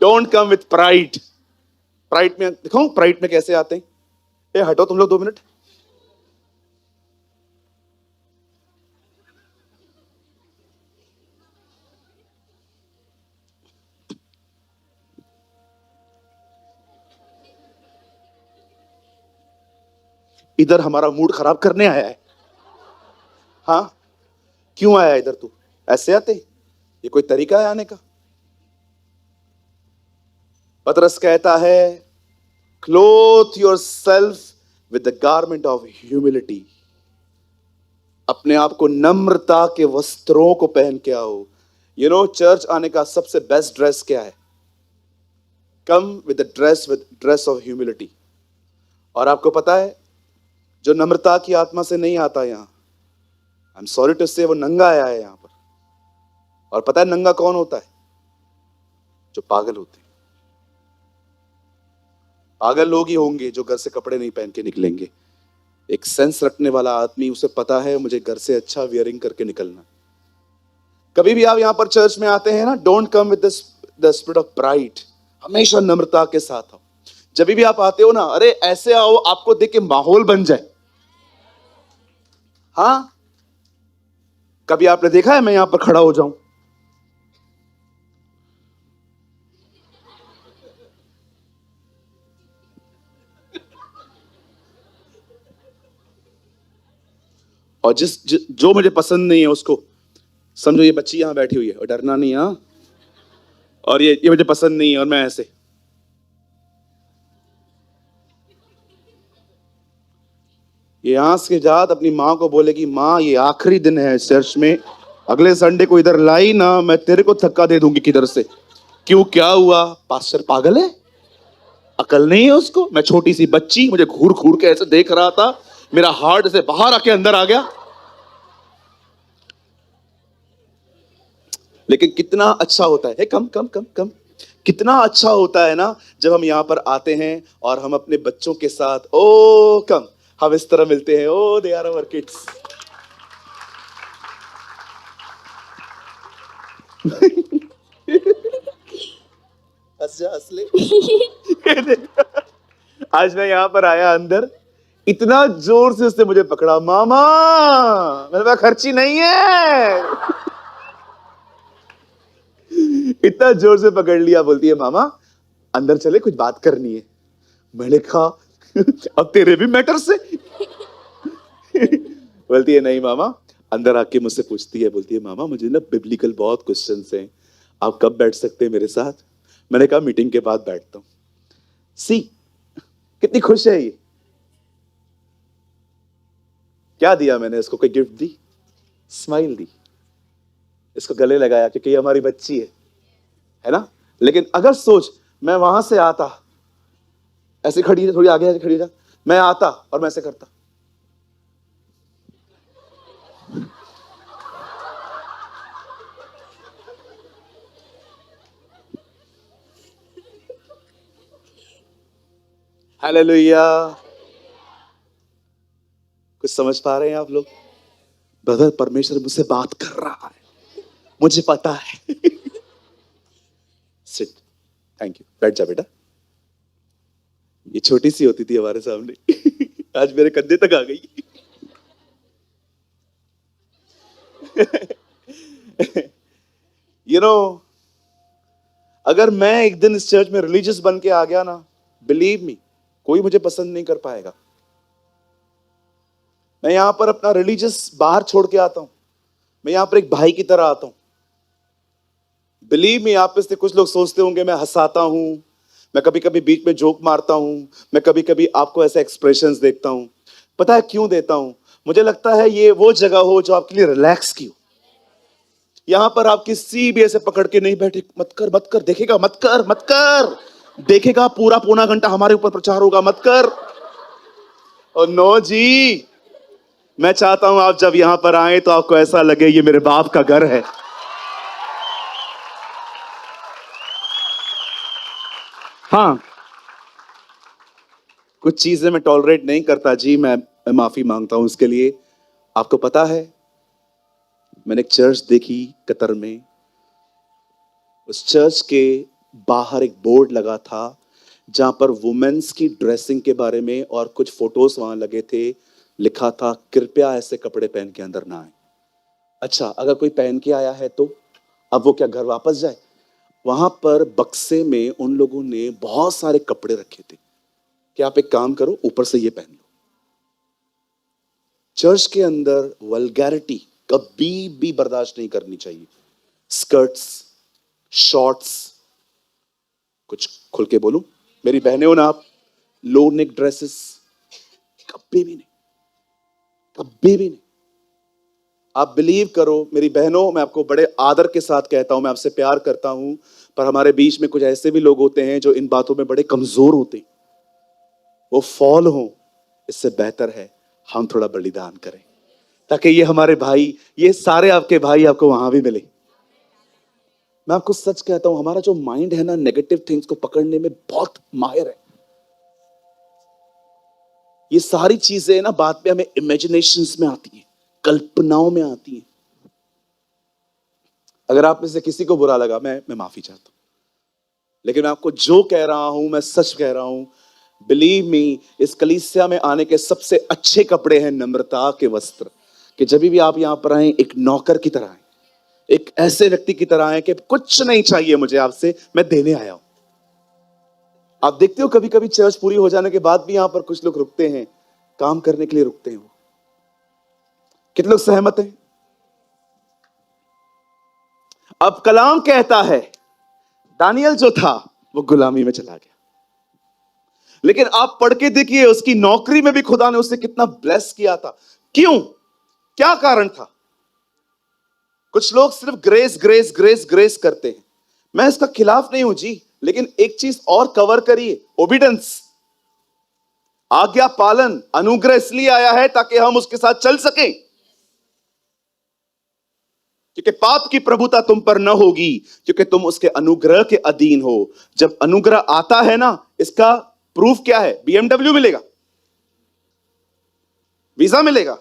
Don't come with pride. Pride में दिखाऊं pride में कैसे आते हैं? ए हटो तुम लोग 2 मिनट. इधर हमारा मूड खराब करने आया है. हाँ, क्यों आया इधर तू? ऐसे आते? ये कोई तरीका है आने का? पतरस कहता है, cloth your self with the garment of humility. अपने आप को नम्रता के वस्त्रों को पहन के आओ. यू नो, चर्च आने का सबसे बेस्ट ड्रेस क्या है? Come with dress of humility. और आपको पता है, जो नम्रता की आत्मा से नहीं आता यहां, आई एम सॉरी टू से, वो नंगा आया है यहां पर. और पता है नंगा कौन होता है? जो पागल होते हैं. पागल लोग ही होंगे जो घर से कपड़े नहीं पहन के निकलेंगे. एक सेंस रखने वाला आदमी, उसे पता है मुझे घर से अच्छा वियरिंग करके निकलना. कभी भी आप यहां पर चर्च में आते हैं ना, don't come with the spirit of pride. हमेशा नम्रता के साथ आओ. जब भी आप आते हो ना, अरे ऐसे आओ आपको देख के माहौल बन जाए. हाँ, कभी आपने देखा है मैं यहां पर खड़ा हो जाऊं? और जो मुझे पसंद नहीं है उसको समझो ये बच्ची यहां बैठी हुई है और डरना नहीं. हाँ, और ये मुझे पसंद नहीं है और मैं ऐसे, ये यहां से जात अपनी माँ को बोलेगी, माँ ये आखिरी दिन है चर्च में, अगले संडे को इधर लाई ना, मैं तेरे को धक्का दे दूंगी किधर से. क्यों, क्या हुआ? पास्टर पागल है? अकल नहीं है उसको? मैं छोटी सी बच्ची, मुझे घूर घूर के ऐसे देख रहा था, मेरा हार्ट से बाहर आके अंदर आ गया. लेकिन कितना अच्छा होता है, कम कम कम कम, कितना अच्छा होता है ना जब हम यहां पर आते हैं और हम अपने बच्चों के साथ, ओ कम, हम इस तरह मिलते हैं. ओ दे आर आवर किड्स. हंस ले. आज मैं यहां पर आया अंदर, इतना जोर से उसने मुझे पकड़ा, मामा, मेरे पास खर्ची नहीं है. इतना जोर से पकड़ लिया, बोलती है मामा अंदर चले, कुछ बात करनी है. मैंने कहा अब तेरे भी मैटर से. बोलती है नहीं मामा. अंदर आके मुझसे पूछती है, बोलती है मामा मुझे ना बिब्लिकल बहुत क्वेश्चंस हैं, आप कब बैठ सकते हैं मेरे साथ? मैंने कहा मीटिंग के बाद बैठता हूं. सी कितनी खुश है ये. क्या दिया मैंने इसको? कोई गिफ्ट दी? स्माइल दी, इसको गले लगाया क्योंकि ये हमारी बच्ची है ना. लेकिन अगर सोच मैं वहां से आता, ऐसे खड़ी, थोड़ी आगे खड़ी जा, मैं आता और मैं ऐसे करता, हालेलुया. कुछ समझ पा रहे हैं आप लोग? ब्रदर, परमेश्वर मुझसे बात कर रहा है, मुझे पता है. सिट, थैंक यू, बैठ जा बेटा. ये छोटी सी होती थी हमारे सामने. आज मेरे कंधे तक आ गई. यू नो, अगर मैं एक दिन इस चर्च में रिलीजियस बन के आ गया ना, बिलीव मी, कोई मुझे पसंद नहीं कर पाएगा. मैं यहां पर अपना रिलीजियस बाहर छोड़ के आता हूं. मैं यहां पर एक भाई की तरह आता हूं. बिलीव मी, आप में से कुछ लोग सोचते होंगे मैं हंसाता हूं, मैं कभी कभी बीच में जोक मारता हूं, मैं कभी कभी आपको ऐसे एक्सप्रेशंस देता हूं. पता है क्यों देता हूं? मुझे लगता है ये वो जगह हो जो आपके लिए रिलैक्स की हो. यहां पर आप किसी भी ऐसे पकड़ के नहीं बैठे, मत कर मत कर, देखेगा मत कर मत कर, देखेगा पूरा पौना घंटा हमारे ऊपर प्रचार होगा, मत कर. और नो जी, मैं चाहता हूं आप जब यहां पर आए तो आपको ऐसा लगे ये मेरे बाप का घर है. हाँ, कुछ चीजें मैं टॉलरेट नहीं करता जी, मैं माफी मांगता हूं उसके लिए। आपको पता है, मैंने एक चर्च देखी कतर में। उस चर्च के बाहर एक बोर्ड लगा था जहां पर वुमेन्स की ड्रेसिंग के बारे में और कुछ फोटोज वहां लगे थे। लिखा था, कृपया ऐसे कपड़े पहन के अंदर ना आए। अच्छा, अगर कोई पहन के आया है तो अब वो क्या घर वापस जाए? वहां पर बक्से में उन लोगों ने बहुत सारे कपड़े रखे थे कि आप एक काम करो, ऊपर से ये पहन लो। चर्च के अंदर वल्गैरिटी कभी भी बर्दाश्त नहीं करनी चाहिए। स्कर्ट्स, शॉर्ट्स, कुछ खुल के बोलूं, मेरी बहनें हो ना आप, लो नेक ड्रेसेस, कभी भी नहीं, कभी भी नहीं। आप बिलीव करो मेरी बहनों, मैं आपको बड़े आदर के साथ कहता हूं, मैं आपसे प्यार करता हूं, पर हमारे बीच में कुछ ऐसे भी लोग होते हैं जो इन बातों में बड़े कमजोर होते हैं। वो फॉल हो, इससे बेहतर है हम थोड़ा बलिदान करें, ताकि ये हमारे भाई, ये सारे आपके भाई आपको वहां भी मिले। मैं आपको सच कहता हूं, हमारा जो माइंड है ना, नेगेटिव थिंग्स को पकड़ने में बहुत माहिर है। ये सारी चीजें ना बाद में हमें इमेजिनेशंस में आती हैं, कल्पनाओं में आती हैं। अगर आप में से किसी को बुरा लगा, मैं माफी चाहता हूं, लेकिन मैं आपको जो कह रहा हूं मैं सच कह रहा हूं। बिलीव मी, इस कलीसिया में आने के सबसे अच्छे कपड़े हैं नम्रता के वस्त्र। कि जब भी आप यहां पर आए, एक नौकर की तरह आए, एक ऐसे व्यक्ति की तरह आए कि कुछ नहीं चाहिए मुझे आपसे, मैं देने आया हूं। आप देखते हो कभी कभी चर्च पूरी हो जाने के बाद भी यहां पर कुछ लोग रुकते हैं, काम करने के लिए रुकते हैं। वो कितने लोग सहमत हैं? अब कलाम कहता है, दानियल जो था वो गुलामी में चला गया, लेकिन आप पढ़ के देखिए उसकी नौकरी में भी खुदा ने उसे कितना ब्लेस किया था। क्यों? क्या कारण था? कुछ लोग सिर्फ ग्रेस ग्रेस ग्रेस ग्रेस करते हैं, मैं इसका खिलाफ नहीं हूं जी, लेकिन एक चीज और कवर करिए, ओबीडेंस, आज्ञा पालन। अनुग्रह इसलिए आया है ताकि हम उसके साथ चल सकें, क्योंकि पाप की प्रभुता तुम पर न होगी, क्योंकि तुम उसके अनुग्रह के अधीन हो। जब अनुग्रह आता है ना, इसका प्रूफ क्या है? बीएमडब्ल्यू मिलेगा, वीजा मिलेगा,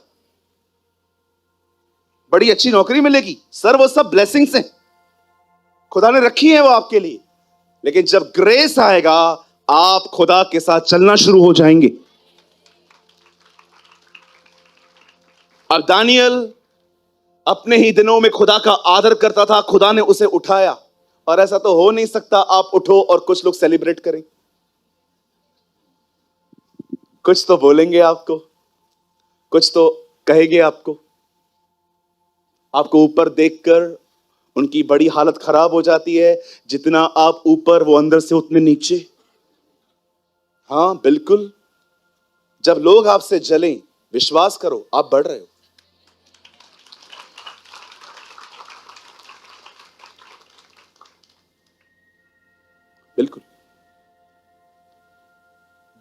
बड़ी अच्छी नौकरी मिलेगी, सर वो सब ब्लेसिंग्स हैं, खुदा ने रखी है वो आपके लिए। लेकिन जब ग्रेस आएगा, आप खुदा के साथ चलना शुरू हो जाएंगे। अब दानियल अपने ही दिनों में खुदा का आदर करता था, खुदा ने उसे उठाया। और ऐसा तो हो नहीं सकता आप उठो और कुछ लोग सेलिब्रेट करें। कुछ तो बोलेंगे आपको, कुछ तो कहेंगे आपको। आपको ऊपर देखकर उनकी बड़ी हालत खराब हो जाती है, जितना आप ऊपर वो अंदर से उतने नीचे। हाँ बिल्कुल, जब लोग आपसे जलें, विश्वास करो आप बढ़ रहे हो। बिल्कुल।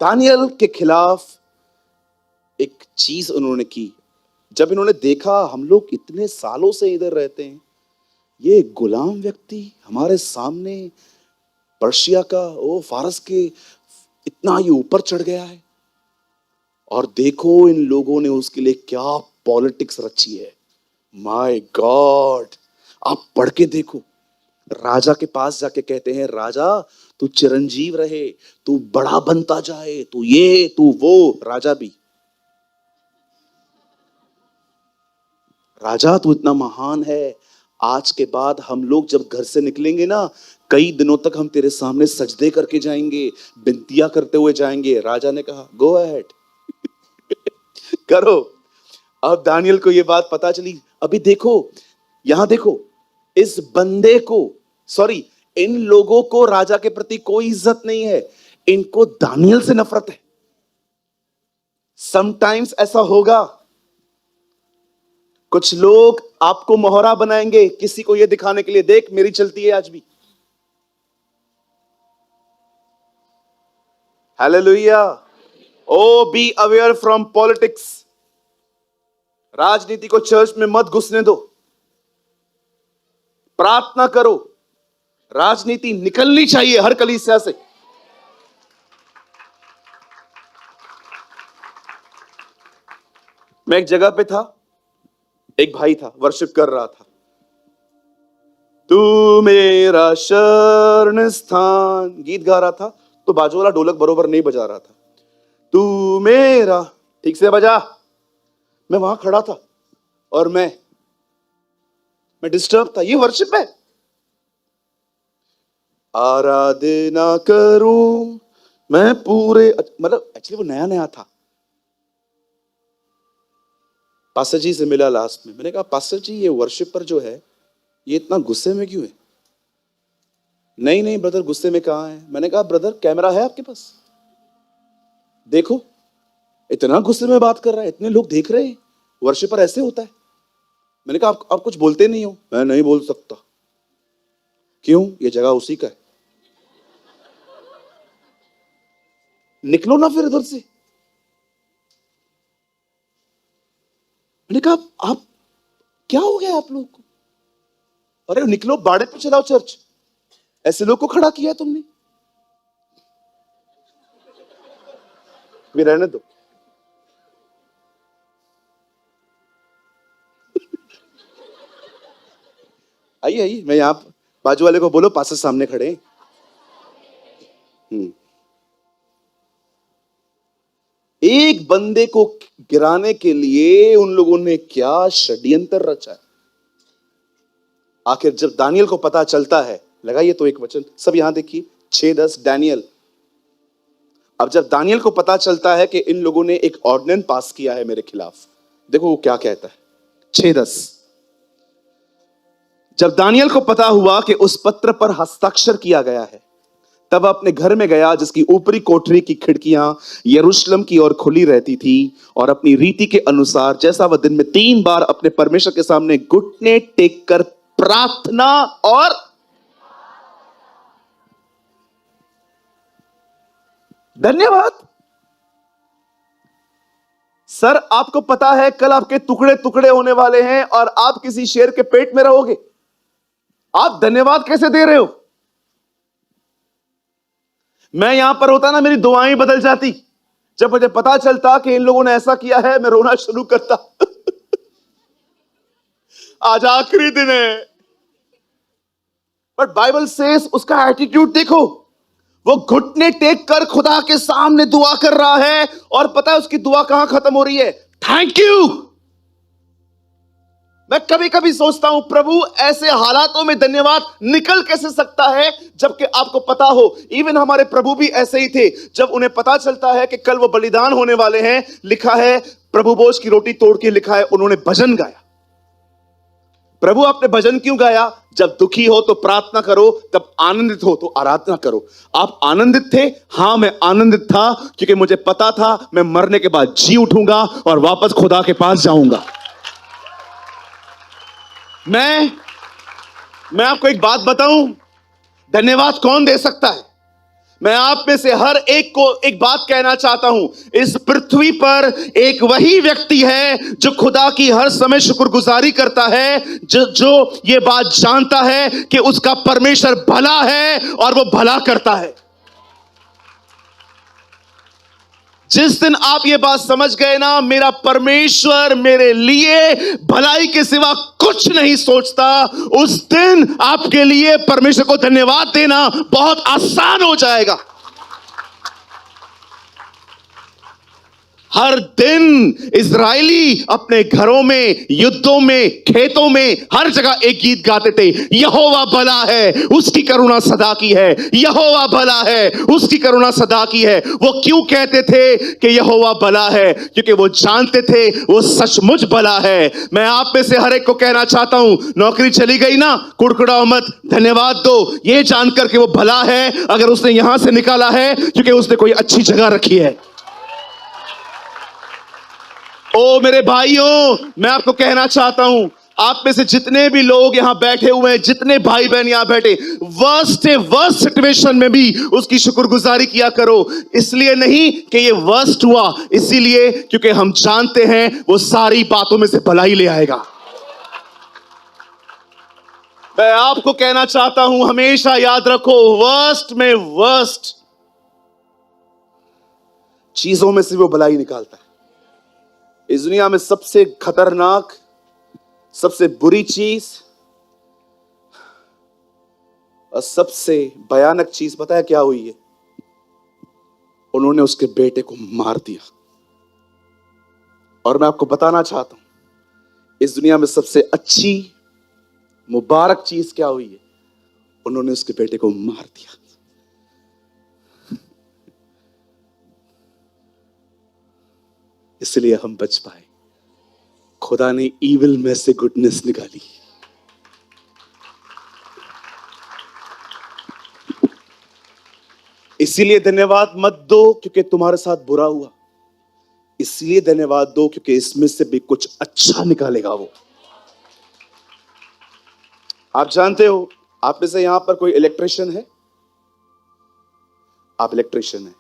दानियल के खिलाफ एक चीज उन्होंने की। जब इन्होंने देखा हम लोग इतने सालों से इधर रहते हैं, ये गुलाम व्यक्ति हमारे सामने पर्शिया का, ओ फारस के, इतना ही ऊपर चढ़ गया है, और देखो इन लोगों ने उसके लिए क्या पॉलिटिक्स रची है। माय गॉड, आप पढ़ के देखो। राजा के पास जाके कहते हैं, राजा तू चिरंजीव रहे, तू बड़ा बनता जाए, तू ये तू वो। राजा भी, राजा तू इतना महान है, आज के बाद हम लोग जब घर से निकलेंगे ना, कई दिनों तक हम तेरे सामने सजदे करके जाएंगे, बिनतियां करते हुए जाएंगे। राजा ने कहा गो अहेड, करो। अब दानियल को यह बात पता चली। अभी देखो, यहां देखो, इस बंदे को, सॉरी, इन लोगों को राजा के प्रति कोई इज्जत नहीं है, इनको दानियल से नफरत है। समटाइम्स ऐसा होगा, कुछ लोग आपको मोहरा बनाएंगे किसी को यह दिखाने के लिए, देख मेरी चलती है आज भी। Hallelujah. Oh be aware from politics. राजनीति को चर्च में मत घुसने दो, प्रार्थना करो, राजनीति निकलनी चाहिए हर कलीसिया से। मैं एक जगह पे था, एक भाई था, वर्शिप कर रहा था। तू मेरा शरण स्थान गीत गा रहा था, तो बाजू वाला ढोलक बरोबर नहीं बजा रहा था। तू मेरा, ठीक से बजा। मैं वहां खड़ा था और मैं डिस्टर्ब था। ये वर्शिप है। आराधना करूं मैं पूरे, मतलब एक्चुअली वो नया नया था। पास्टर जी से मिला लास्ट में, मैंने कहा पास्टर जी ये वर्शिप पर जो है ये इतना गुस्से में क्यों है? नहीं नहीं ब्रदर, गुस्से में कहाँ है। मैंने कहा ब्रदर कैमरा है आपके पास, देखो इतना गुस्से में बात कर रहा है, इतने लोग देख रहे हैं, वर्शिप पर ऐसे होता है। मैंने कहा आप कुछ बोलते नहीं हो। मैं नहीं बोल सकता। क्यों? ये जगह उसी का है। निकलो ना फिर इधर से। मैंने कहा आप क्या हो गया आप लोग को? अरे निकलो, बाड़े पे चलाओ चर्च। ऐसे लोग को खड़ा किया है तुमने। भी रहने दो। आइए आइए, मैं यहां बाजू वाले को बोलो पास सामने खड़े हैं। एक बंदे को गिराने के लिए उन लोगों ने क्या षड्यंत्र रचा है। आखिर जब दानियल को पता चलता है, लगाइए तो एक वचन सब यहां देखिए, 6:10 दानियल। अब जब दानियल को पता चलता है कि इन लोगों ने एक ऑर्डिनेंस पास किया है मेरे खिलाफ, देखो वो क्या कहता है। 6:10, जब दानियल को पता हुआ कि उस पत्र पर हस्ताक्षर किया गया है, तब अपने घर में गया जिसकी ऊपरी कोठरी की खिड़कियां यरूशलेम की ओर खुली रहती थी, और अपनी रीति के अनुसार जैसा वह दिन में 3 बार अपने परमेश्वर के सामने घुटने टेक कर प्रार्थना और धन्यवाद। सर आपको पता है कल आपके टुकड़े टुकड़े होने वाले हैं और आप किसी शेर के पेट में रहोगे, आप धन्यवाद कैसे दे रहे हो? मैं यहां पर होता ना, मेरी दुआएं बदल जाती। जब मुझे पता चलता कि इन लोगों ने ऐसा किया है, मैं रोना शुरू करता। आज आखिरी दिन है। बट बाइबल से उसका एटीट्यूड देखो, वो घुटने टेक कर खुदा के सामने दुआ कर रहा है, और पता है उसकी दुआ कहां खत्म हो रही है? Thank you. मैं कभी कभी सोचता हूं प्रभु ऐसे हालातों में धन्यवाद निकल कैसे सकता है, जबकि आपको पता हो इवन हमारे प्रभु भी ऐसे ही थे। जब उन्हें पता चलता है कि कल वो बलिदान होने वाले हैं, लिखा है प्रभु भोज की रोटी तोड़ के, लिखा है उन्होंने भजन गाया। प्रभु आपने भजन क्यों गाया? जब दुखी हो तो प्रार्थना करो, तब आनंदित हो तो आराधना करो। आप आनंदित थे? हां मैं आनंदित था, क्योंकि मुझे पता था मैं मरने के बाद जी उठूंगा और वापस खुदा के पास जाऊंगा। मैं आपको एक बात बताऊं, धन्यवाद कौन दे सकता है? मैं आप में से हर एक को एक बात कहना चाहता हूं, इस पृथ्वी पर एक वही व्यक्ति है जो खुदा की हर समय शुक्रगुजारी करता है, जो ये बात जानता है कि उसका परमेश्वर भला है और वो भला करता है। जिस दिन आप ये बात समझ गए ना, मेरा परमेश्वर मेरे लिए भलाई के सिवा कुछ नहीं सोचता, उस दिन आपके लिए परमेश्वर को धन्यवाद देना बहुत आसान हो जाएगा। हर दिन इजरायली अपने घरों में, युद्धों में, खेतों में, हर जगह एक गीत गाते थे, यहोवा भला है उसकी करुणा सदा की है, यहोवा भला है उसकी करुणा सदा की है। वो क्यों कहते थे कि यहोवा भला है? क्योंकि वो जानते थे वो सचमुच भला है। मैं आप में से हर एक को कहना चाहता हूं, नौकरी चली गई ना, कुड़कुड़ाओ मत, धन्यवाद दो, ये जानकर कि वो भला है। अगर उसने यहां से निकाला है क्योंकि उसने कोई अच्छी जगह रखी है। ओ मेरे भाइयों, मैं आपको कहना चाहता हूं, आप में से जितने भी लोग यहां बैठे हुए हैं, जितने भाई बहन यहां बैठे, वर्स्ट सिचुएशन में भी उसकी शुक्रगुजारी किया करो। इसलिए नहीं कि ये वर्स्ट हुआ, इसीलिए क्योंकि हम जानते हैं वो सारी बातों में से भलाई ले आएगा। मैं आपको कहना चाहता हूं, हमेशा याद रखो, वर्स्ट में वर्स्ट चीजों में से वो भलाई निकालता है। इस दुनिया में सबसे खतरनाक, सबसे बुरी चीज और सबसे भयानक चीज पता है क्या हुई है? उन्होंने उसके बेटे को मार दिया। और मैं आपको बताना चाहता हूं, इस दुनिया में सबसे अच्छी मुबारक चीज क्या हुई है? उन्होंने उसके बेटे को मार दिया। इसलिए हम बच पाए। खुदा ने ईविल में से गुडनेस निकाली। इसीलिए धन्यवाद मत दो क्योंकि तुम्हारे साथ बुरा हुआ, इसलिए धन्यवाद दो क्योंकि इसमें से भी कुछ अच्छा निकालेगा वो। आप जानते हो, आप में से यहां पर कोई इलेक्ट्रिशियन है? आप इलेक्ट्रिशियन है,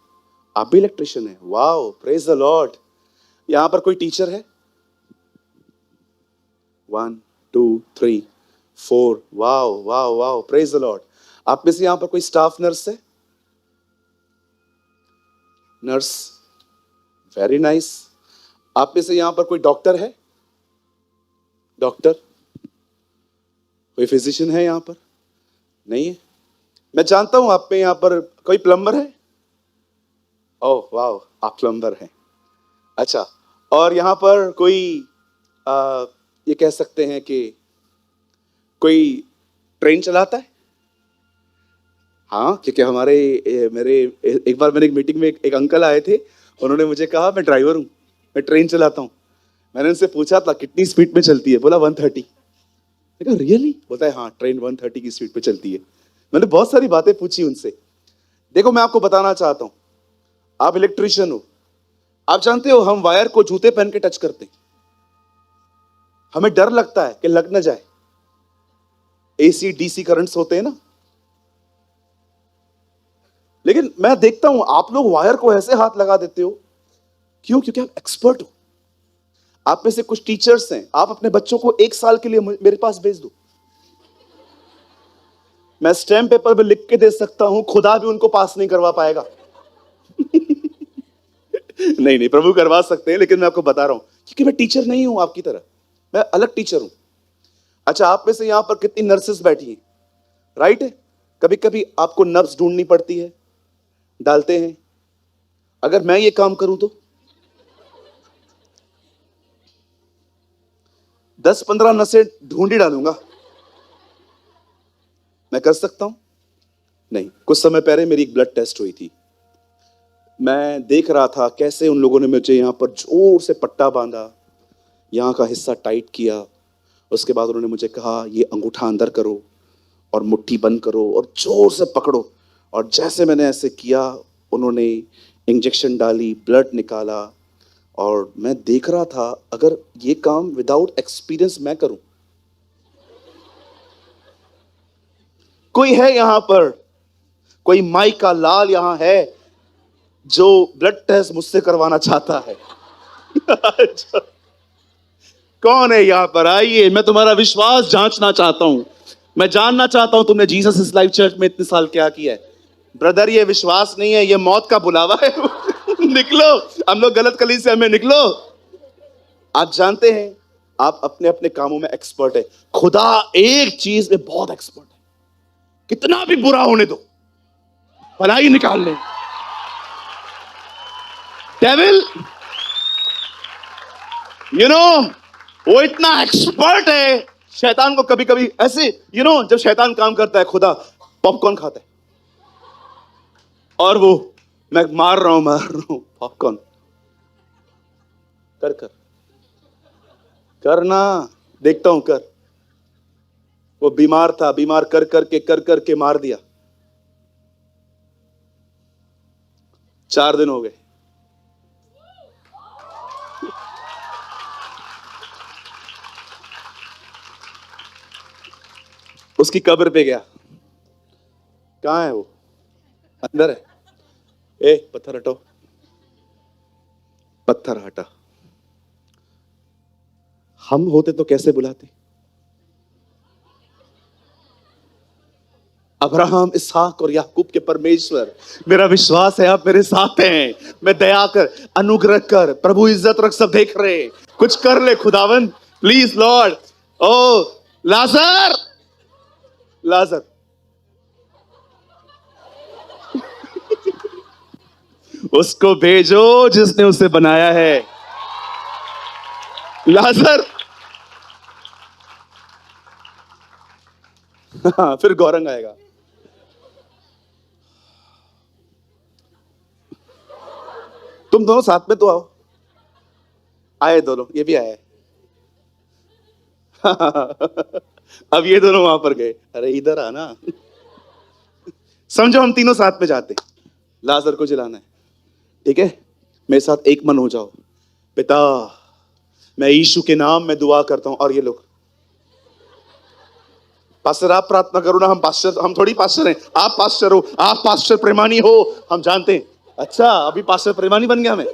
आप भी इलेक्ट्रिशियन है। Wow, praise the Lord. यहां पर कोई टीचर है? 1 2 3 4। Wow wow wow, praise the Lord. आप में से यहां पर कोई स्टाफ नर्स है? Nurse, very nice. आप में से यहां पर कोई डॉक्टर है? डॉक्टर। कोई फिजिशियन है यहां पर? नहीं है। मैं जानता हूं आप में यहां पर कोई प्लम्बर है? ओह वाओ, आप प्लम्बर हैं। अच्छा, और यहां पर कोई ये कह सकते हैं कि कोई ट्रेन चलाता है? हाँ, क्योंकि एक बार मेरे एक मीटिंग में एक अंकल आए थे। उन्होंने मुझे कहा मैं ड्राइवर हूँ, मैं ट्रेन चलाता हूँ। मैंने उनसे पूछा था कितनी स्पीड में चलती है? बोला 130। मैं कहा रियली? बोलता है हाँ, ट्रेन 130 की स्पीड पे चलती है। मैंने बहुत सारी बातें पूछी उनसे। देखो, मैं आपको बताना चाहता हूँ, आप इलेक्ट्रिशियन हो, आप जानते हो हम वायर को जूते पहन के टच करते हैं। हमें डर लगता है कि लग ना जाए। एसी डीसी करंट्स होते हैं ना, लेकिन मैं देखता हूं आप लोग वायर को ऐसे हाथ लगा देते हो। क्यों? क्योंकि आप एक्सपर्ट हो। आप में से कुछ टीचर्स हैं, आप अपने बच्चों को 1 साल के लिए मेरे पास भेज दो, मैं स्टैम्प पेपर पे लिख के दे सकता हूं, खुदा भी उनको पास नहीं करवा पाएगा। नहीं नहीं, प्रभु करवा सकते हैं, लेकिन मैं आपको बता रहा हूं क्योंकि मैं टीचर नहीं हूं आपकी तरह, मैं अलग टीचर हूं। अच्छा, आप में से यहां पर कितनी नर्सेस बैठी हैं? राइट है। कभी कभी आपको नर्व्स ढूंढनी पड़ती है, डालते हैं। अगर मैं ये काम करूं तो 10-15 नसें ढूंढ ही डालूंगा। मैं कर सकता हूं? नहीं। कुछ समय पहले मेरी एक ब्लड टेस्ट हुई थी। मैं देख रहा था कैसे उन लोगों ने मुझे यहां पर जोर से पट्टा बांधा, यहां का हिस्सा टाइट किया। उसके बाद उन्होंने मुझे कहा ये अंगूठा अंदर करो और मुट्ठी बंद करो और जोर से पकड़ो। और जैसे मैंने ऐसे किया, उन्होंने इंजेक्शन डाली, ब्लड निकाला। और मैं देख रहा था अगर ये काम विदाउट एक्सपीरियंस मैं करूं। कोई है यहां पर, कोई माई का लाल यहां है जो ब्लड टेस्ट मुझसे करवाना चाहता है? कौन है यहां पर? आइए, मैं तुम्हारा विश्वास जांचना चाहता हूं। मैं जानना चाहता हूं तुमने जीसस इज लाइफ चर्च में इतने साल क्या किया है। ब्रदर, ये विश्वास नहीं है, ये मौत का बुलावा है। निकलो, हम लोग गलत कलीसिया में, निकलो। आप जानते हैं, आप अपने अपने कामों में एक्सपर्ट है। खुदा एक चीज में बहुत एक्सपर्ट है, कितना भी बुरा होने दो, भलाई निकाल ले। डेविल, यू नो, वो इतना एक्सपर्ट है। शैतान को कभी कभी ऐसे, जब शैतान काम करता है, खुदा पॉपकॉर्न खाता है और वो, मैं मार रहा हूं पॉपकॉर्न। कर कर करना, देखता हूं कर। वो बीमार था, बीमार कर करके मार दिया। 4 दिन हो गए। उसकी कब्र पे गया। कहां है वो? अंदर है। ए, पत्थर हटो, पत्थर हटा। हम होते तो कैसे बुलाते? अब्राहम, इसहाक और याकूब के परमेश्वर, मेरा विश्वास है आप मेरे साथ हैं। मैं दया कर, अनुग्रह कर, प्रभु इज्जत रख, सब देख रहे हैं, कुछ कर ले खुदावन, प्लीज लॉर्ड। ओ लाजर, लाजर, उसको भेजो जिसने उसे बनाया है। लाजर, हाँ, फिर गौरंग आएगा। तुम दोनों साथ में तो आओ। आए दोनों, ये भी आया है। अब ये दोनों वहां पर गए, अरे इधर आना। समझो हम तीनों साथ में जाते हैं, लाजर को जिलाना है, ठीक है? मेरे साथ एक मन हो जाओ। पिता, मैं यीशु के नाम में दुआ करता हूं। और ये लोग, पास्टर आप प्रार्थना करो ना, हम पास्टर, हम थोड़ी पास्टर हैं, आप पास्टर हो, आप पास्टर प्रेमानी हो, हम जानते हैं। अच्छा, अभी पास्टर प्रेमानी बन गया मैं।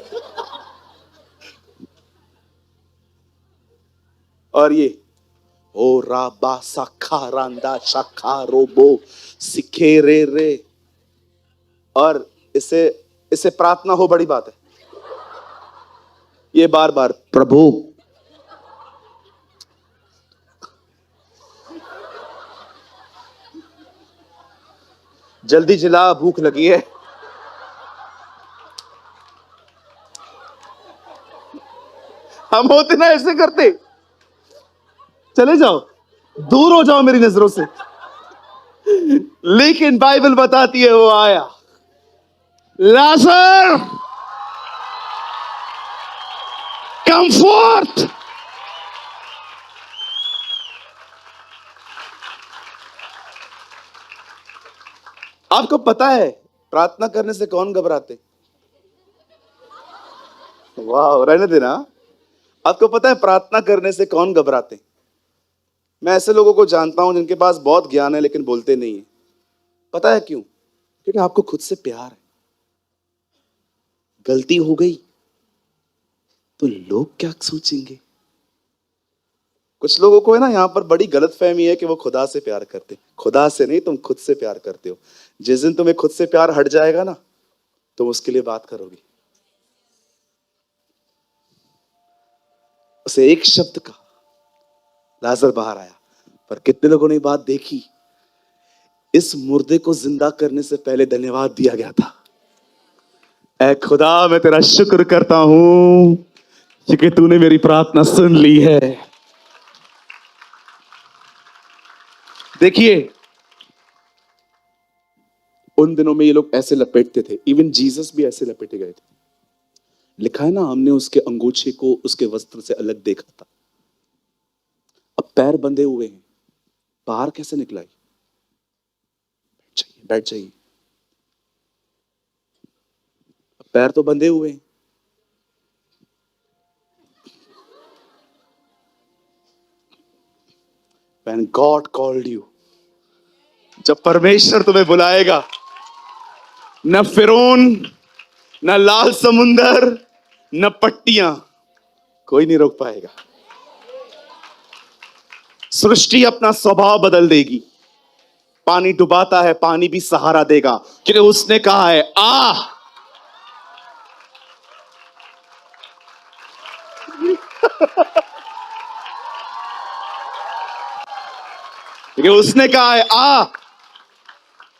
और ये ओ राबा साखा रांदा शाखा रोबो सिखे रे रे। और इसे इसे प्रार्थना हो बड़ी बात है। ये बार बार प्रभु, जल्दी जिला, भूख लगी है। हम होते ना ऐसे करते, चले जाओ, दूर हो जाओ मेरी नजरों से। लेकिन बाइबल बताती है वो आया, लाजर कम फोर्थ। आपको पता है प्रार्थना करने से कौन घबराते? वाह, रहने देना। आपको पता है प्रार्थना करने से कौन घबराते? मैं ऐसे लोगों को जानता हूं जिनके पास बहुत ज्ञान है लेकिन बोलते नहीं है। पता है क्यों? क्योंकि आपको खुद से प्यार है। गलती हो गई तो लोग क्या सोचेंगे? कुछ लोगों को है ना, यहां पर बड़ी गलतफहमी है कि वो खुदा से प्यार करते। खुदा से नहीं, तुम खुद से प्यार करते हो। जिस दिन तुम्हें खुद से प्यार हट जाएगा ना, तुम उसके लिए बात करोगे। उसे एक शब्द का, लाजर बाहर आया। पर कितने लोगों ने बात देखी? इस मुर्दे को जिंदा करने से पहले धन्यवाद दिया गया था। ऐ खुदा, मैं तेरा शुक्र करता हूं क्योंकि तूने मेरी प्रार्थना सुन ली है। देखिए, उन दिनों में ये लोग ऐसे लपेटते थे, इवन जीसस भी ऐसे लपेटे गए थे। लिखा है ना, हमने उसके अंगूछे को उसके वस्त्र से अलग देखा था। अब पैर बंधे हुए हैं, बाहर कैसे निकला? बैठ जाइए, बैठ जाइए। पैर तो बंधे हुए हैं। When God called you, जब परमेश्वर तुम्हें बुलाएगा, न फिरौन, न लाल समुंदर, न पट्टियां, कोई नहीं रोक पाएगा। सृष्टि अपना स्वभाव बदल देगी। पानी डुबाता है, पानी भी सहारा देगा क्योंकि उसने कहा है आ। क्योंकि उसने कहा है आ।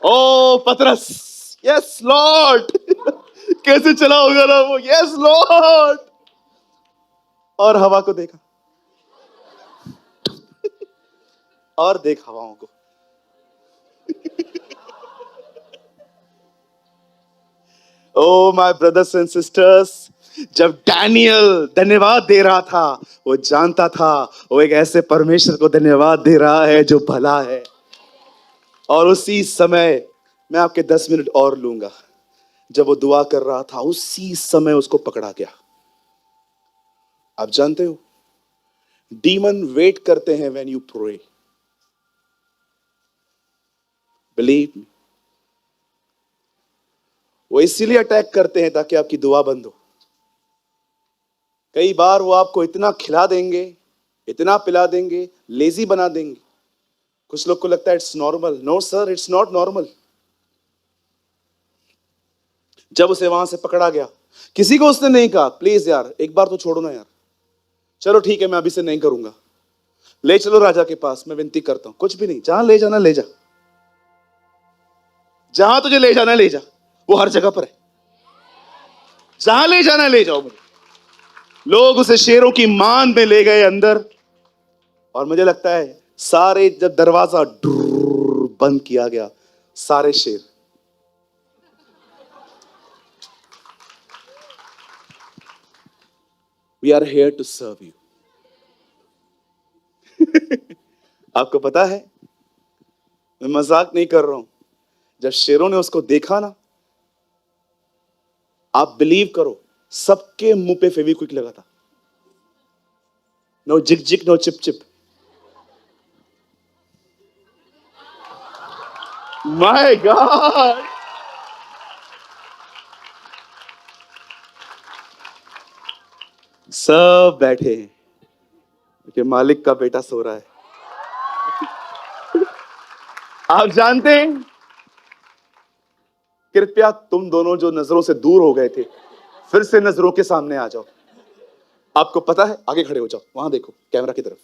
ओ पतरस, यस लॉर्ड। कैसे चला होगा ना वो, यस लॉर्ड। और हवा को देखा, और देख हवाओं को। Oh my brothers and sisters, जब डैनियल धन्यवाद दे रहा था, वो जानता था वो एक ऐसे परमेश्वर को धन्यवाद दे रहा है जो भला है। और उसी समय, मैं आपके 10 मिनट और लूंगा, जब वो दुआ कर रहा था उसी समय उसको पकड़ा गया। आप जानते हो, डीमन वेट करते हैं when you pray. Believe me, वो इसीलिए अटैक करते हैं ताकि आपकी दुआ बंद हो। कई बार वो आपको इतना खिला देंगे, इतना पिला देंगे, लेजी बना देंगे, कुछ लोग को लगता है it's normal. No sir, it's not normal. जब उसे वहां से पकड़ा गया, किसी को उसने नहीं कहा प्लीज यार एक बार तो छोड़ो ना यार, चलो ठीक है मैं अभी से नहीं करूंगा, ले चलो राजा के पास, मैं विनती करता हूं। कुछ भी नहीं, जहां ले जाना ले जा, जहां तुझे ले जाना ले जा, वो हर जगह पर है, जहां ले जाना ले जाओ मुझे। लोग उसे शेरों की मान में ले गए अंदर, और मुझे लगता है सारे, जब दरवाजा बंद किया गया, सारे शेर we are here to serve you. आपको पता है, मैं मजाक नहीं कर रहा हूं, जब शेरों ने उसको देखा ना, आप बिलीव करो सबके मुंह पे फेविक्विक लगा था। नो जिक जिक, नो चिप चिप। माय गॉड, सब बैठे हैं कि मालिक का बेटा सो रहा है। आप जानते हैं, कृपया तुम दोनों जो नजरों से दूर हो गए थे, फिर से नजरों के सामने आ जाओ। आपको पता है, आगे खड़े हो जाओ, वहां देखो कैमरा की तरफ,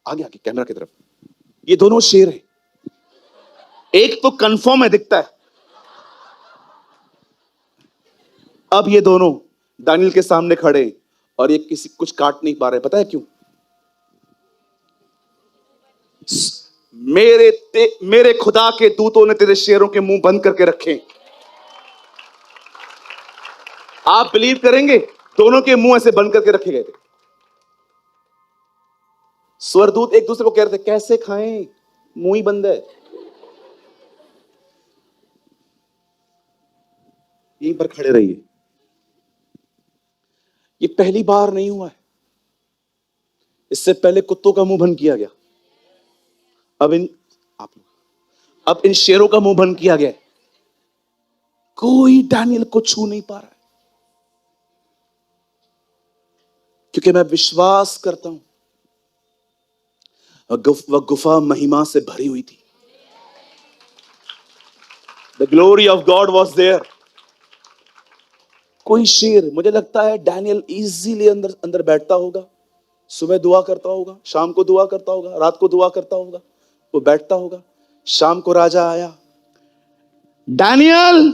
आगे आगे कैमरा की तरफ। ये दोनों शेर हैं, एक तो कंफर्म है, दिखता है। अब ये दोनों दानियल के सामने खड़े हैं, और ये किसी कुछ काट नहीं पा रहे। पता है क्यों? मेरे खुदा के दूतों ने तेरे शेरों के मुंह बंद करके रखे। आप बिलीव करेंगे, दोनों के मुंह ऐसे बंद करके रखे गए थे। स्वरदूत एक दूसरे को कह रहे थे कैसे खाएं, मुंह ही बंद है। यहीं पर खड़े रहिए। ये पहली बार नहीं हुआ है, इससे पहले कुत्तों का मुंह बंद किया गया, अब इन आप लोग अब इन शेरों का मुंह बंद किया गया है। कोई दानियल को छू नहीं पा रहा है, क्योंकि मैं विश्वास करता हूं वह गुफा महिमा से भरी हुई थी। The glory of God was there. कोई शेर, मुझे लगता है डैनियल इजीली अंदर अंदर बैठता होगा, सुबह दुआ करता होगा, शाम को दुआ करता होगा, रात को दुआ करता होगा, वो बैठता होगा। शाम को राजा आया, डैनियल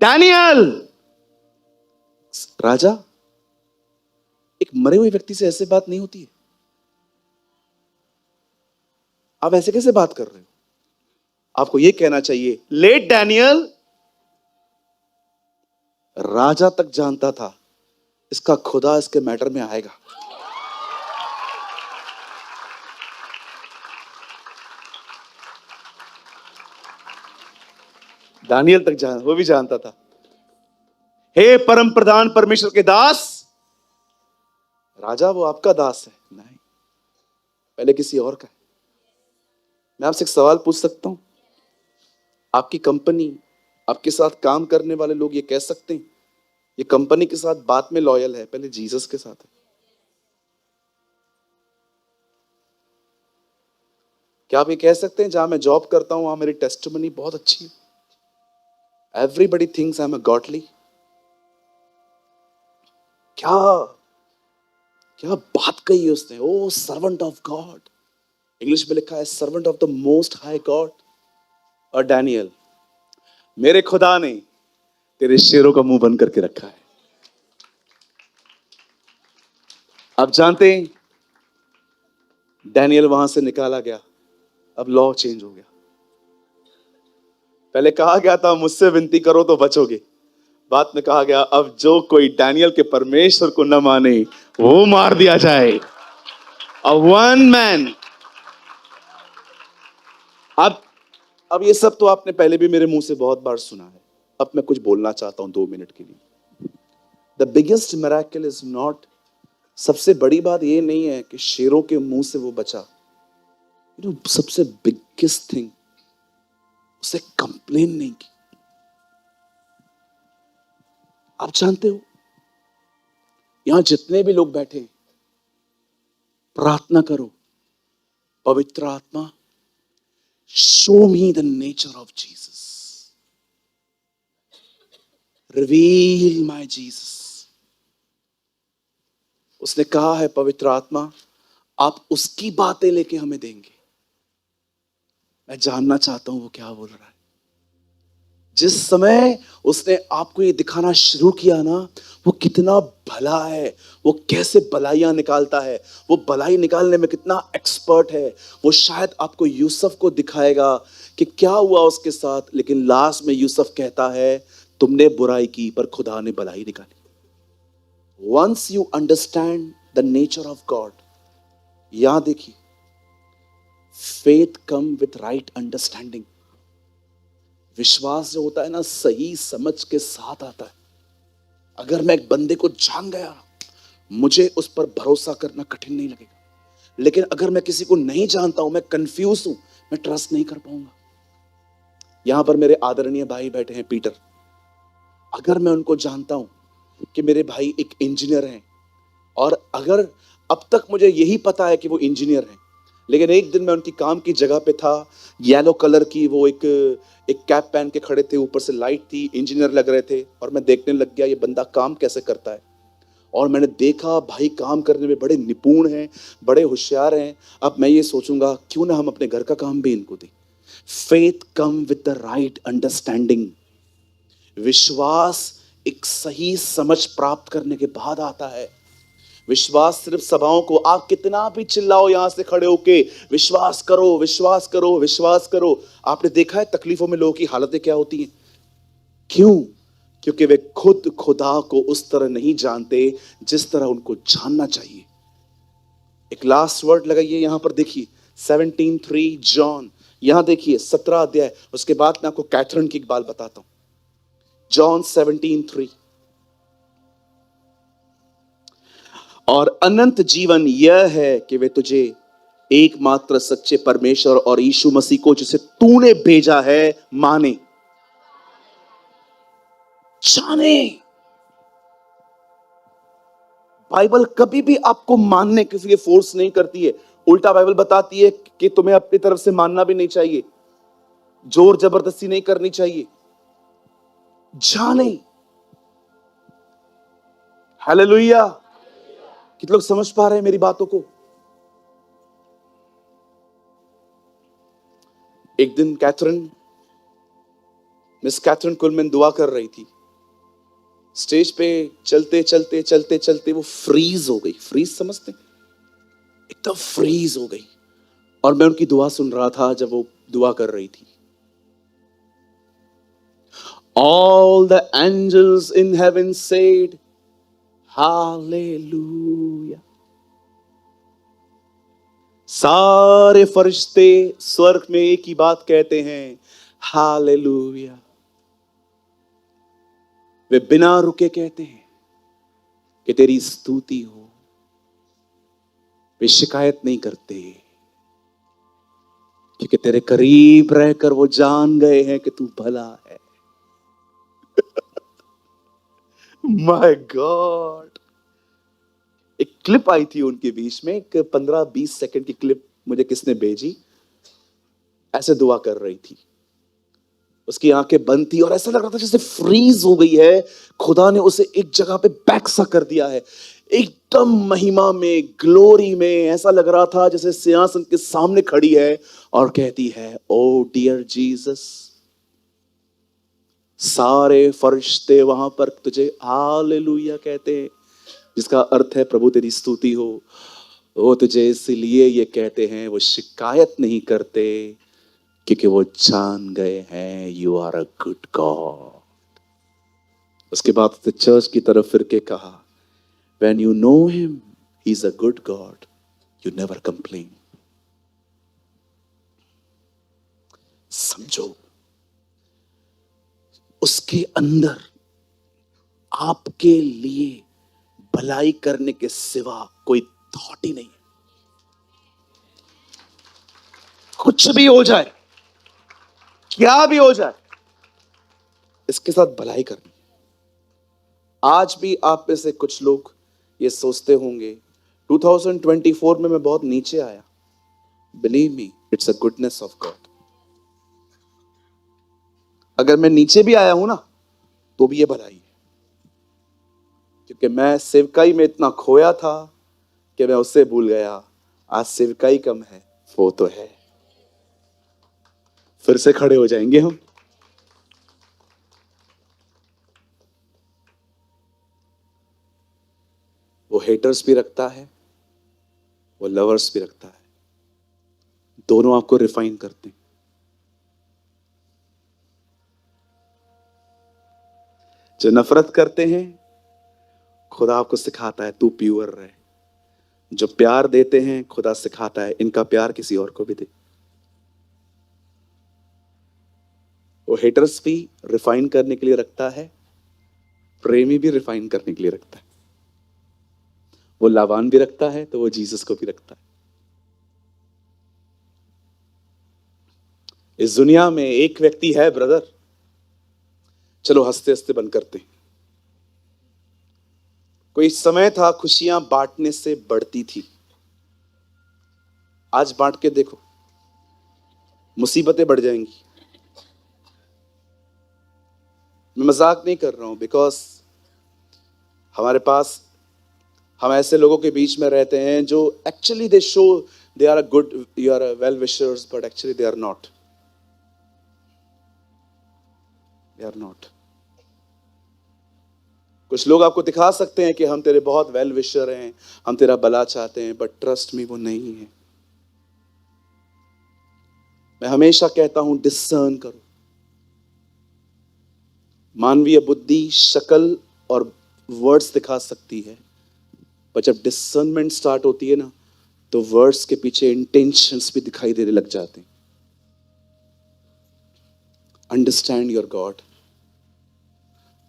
डैनियल। राजा, एक मरे हुए व्यक्ति से ऐसे बात नहीं होती है, आप ऐसे कैसे बात कर रहे हो? आपको यह कहना चाहिए लेट डैनियल। राजा तक जानता था इसका खुदा इसके मैटर में आएगा। दानियल तक वो भी जानता था। हे परम प्रधान परमेश्वर के दास। राजा, वो आपका दास है? नहीं, पहले किसी और का है। मैं आपसे एक सवाल पूछ सकता हूं? आपकी कंपनी, आपके साथ काम करने वाले लोग ये कह सकते हैं ये कंपनी के साथ बात में लॉयल है, पहले जीसस के साथ है? क्या आप ये कह सकते हैं जहां मैं जॉब करता हूं वहां मेरी टेस्टिमनी बहुत अच्छी है, everybody thinks I am a godly? क्या क्या बात कही है उसने! ओ सर्वेंट ऑफ गॉड, इंग्लिश में लिखा है servant of the most high God. और डैनियल, मेरे खुदा ने तेरे शेरों का मुंह बंद करके रखा है। आप जानते हैं, डैनियल वहां से निकाला गया, अब लॉ चेंज हो गया। पहले कहा गया था मुझसे विनती करो तो बचोगे, बाद में कहा गया अब जो कोई डैनियल के परमेश्वर को न माने वो मार दिया जाए। A one man. अब ये सब तो आपने पहले भी मेरे मुंह से बहुत बार सुना है, अब मैं कुछ बोलना चाहता हूं 2 मिनट के लिए। The biggest miracle is not, सबसे बड़ी बात ये नहीं है कि शेरों के मुंह से वो बचा। सबसे बिगेस्ट थिंग, उसे कंप्लेन नहीं की। आप जानते हो, यहां जितने भी लोग बैठे, प्रार्थना करो पवित्र आत्मा, show me the nature of Jesus, reveal my Jesus. उसने कहा है पवित्र आत्मा आप उसकी बातें लेके हमें देंगे। मैं जानना चाहता हूं वो क्या बोल रहा है। जिस समय उसने आपको ये दिखाना शुरू किया ना, वो कितना भला है, वो कैसे भलाइयां निकालता है, वो भलाई निकालने में कितना एक्सपर्ट है। वो शायद आपको यूसुफ को दिखाएगा कि क्या हुआ उसके साथ, लेकिन लास्ट में यूसुफ कहता है तुमने बुराई की पर खुदा ने भलाई निकाली। Once you understand the nature of God, यहां देखिए, faith come with right understanding. विश्वास जो होता है ना, सही समझ के साथ आता है। अगर मैं एक बंदे को जान गया, मुझे उस पर भरोसा करना कठिन नहीं लगेगा। लेकिन अगर मैं किसी को नहीं जानता हूं, मैं कंफ्यूज हूं, मैं ट्रस्ट नहीं कर पाऊंगा। यहां पर मेरे आदरणीय भाई बैठे हैं पीटर। अगर मैं उनको जानता हूं कि मेरे भाई एक इंजीनियर हैं, और अगर अब तक मुझे यही पता है कि वो इंजीनियर हैं, लेकिन एक दिन मैं उनकी काम की जगह पे था, येलो कलर की वो एक कैप पहन के खड़े थे, ऊपर से लाइट थी, इंजीनियर लग रहे थे, और मैं देखने लग गया ये बंदा काम कैसे करता है। और मैंने देखा भाई काम करने में बड़े निपुण हैं, बड़े होशियार हैं। अब मैं ये सोचूंगा क्यों ना हम अपने घर का काम भी इनको दें। Faith come with the right understanding. विश्वास एक सही समझ प्राप्त करने के बाद आता है। विश्वास सिर्फ सभाओं को, आप कितना भी चिल्लाओ यहां से खड़े होके विश्वास करो विश्वास करो विश्वास करो, आपने देखा है तकलीफों में लोगों की हालतें क्या होती हैं? क्यों? क्योंकि वे खुद खुदा को उस तरह नहीं जानते जिस तरह उनको जानना चाहिए। एक लास्ट वर्ड लगाइए यहां पर, देखिए 17:3 जॉन, यहां देखिए 17 अध्याय। उसके बाद मैं आपको कैथरीन की एक बात बताता हूं। जॉन 17:3, और अनंत जीवन यह है कि वे तुझे एकमात्र सच्चे परमेश्वर और यीशु मसीह को जिसे तूने भेजा है माने, जाने। बाइबल कभी भी आपको मानने के लिए फोर्स नहीं करती है। उल्टा बाइबल बताती है कि तुम्हें अपनी तरफ से मानना भी नहीं चाहिए, जोर जबरदस्ती नहीं करनी चाहिए। जाने। हालेलुया। कितने लोग समझ पा रहे हैं मेरी बातों को? एक दिन मिस कैथरीन कुलमैन दुआ कर रही थी। स्टेज पे चलते चलते चलते चलते वो फ्रीज हो गई। फ्रीज समझते? एकदम फ्रीज हो गई। और मैं उनकी दुआ सुन रहा था जब वो दुआ कर रही थी। All the angels in heaven said, Hallelujah. सारे फरिश्ते स्वर्ग में एक ही बात कहते हैं, हालेलुया। वे बिना रुके कहते हैं कि तेरी स्तुति हो। वे शिकायत नहीं करते, क्योंकि तेरे करीब रहकर वो जान गए हैं कि तू भला है। My God. एक क्लिप आई थी उनके बीच में, एक 15-20 सेकंड की क्लिप मुझे किसने भेजी। ऐसे दुआ कर रही थी, उसकी आंखें बंद थी और ऐसा लग रहा था जैसे फ्रीज हो गई है। खुदा ने उसे एक जगह पे बैक सा कर दिया है, एकदम महिमा में, ग्लोरी में। ऐसा लग रहा था जैसे सिंहासन के सामने खड़ी है और कहती है, ओ डियर जीसस। सारे फरिश्ते वहां पर तुझे हालेलुया कहते हैं, जिसका अर्थ है प्रभु तेरी स्तुति हो। वो तुझे इसलिए ये कहते हैं, वो शिकायत नहीं करते, क्योंकि वो जान गए हैं you are a good God. उसके बाद तो चर्च की तरफ फिर के कहा, when you know him he is a good God, you never complain. समझो, उसके अंदर आपके लिए भलाई करने के सिवा कोई थॉट ही नहीं है। कुछ भी हो जाए, क्या भी हो जाए, इसके साथ भलाई करनी। आज भी आप में से कुछ लोग ये सोचते होंगे, 2024 में मैं बहुत नीचे आया, believe me, it's a goodness of God. अगर मैं नीचे भी आया हूं ना, तो भी ये भलाई है, क्योंकि मैं सेवकाई में इतना खोया था कि मैं उससे भूल गया। आज सेवकाई कम है, वो तो है। फिर से खड़े हो जाएंगे हम। वो हेटर्स भी रखता है, वो लवर्स भी रखता है, दोनों आपको रिफाइन करते हैं। जो नफरत करते हैं, खुदा आपको सिखाता है तू प्योर रहे। जो प्यार देते हैं, खुदा सिखाता है इनका प्यार किसी और को भी दे। वो हेटर्स भी रिफाइन करने के लिए रखता है, प्रेमी भी रिफाइन करने के लिए रखता है। वो लावान भी रखता है तो वो जीसस को भी रखता है। इस दुनिया में एक व्यक्ति है ब्रदर, चलो हंसते हंसते बंद करते हैं। कोई समय था खुशियां बांटने से बढ़ती थी, आज बांट के देखो मुसीबतें बढ़ जाएंगी। मैं मजाक नहीं कर रहा हूं, बिकॉज हमारे पास हम ऐसे लोगों के बीच में रहते हैं जो actually they show they are a good, you are well wishers, but actually they are not. They are not. कुछ लोग आपको दिखा सकते हैं कि हम तेरे बहुत वेल विशर हैं, हम तेरा भला चाहते हैं, बट ट्रस्ट मी वो नहीं है। मैं हमेशा कहता हूं डिसर्न करो। मानवीय बुद्धि शक्ल और वर्ड्स दिखा सकती है, पर जब डिसर्नमेंट स्टार्ट होती है ना, तो वर्ड्स के पीछे इंटेंशंस भी दिखाई देने लग जाते हैं। Understand your God.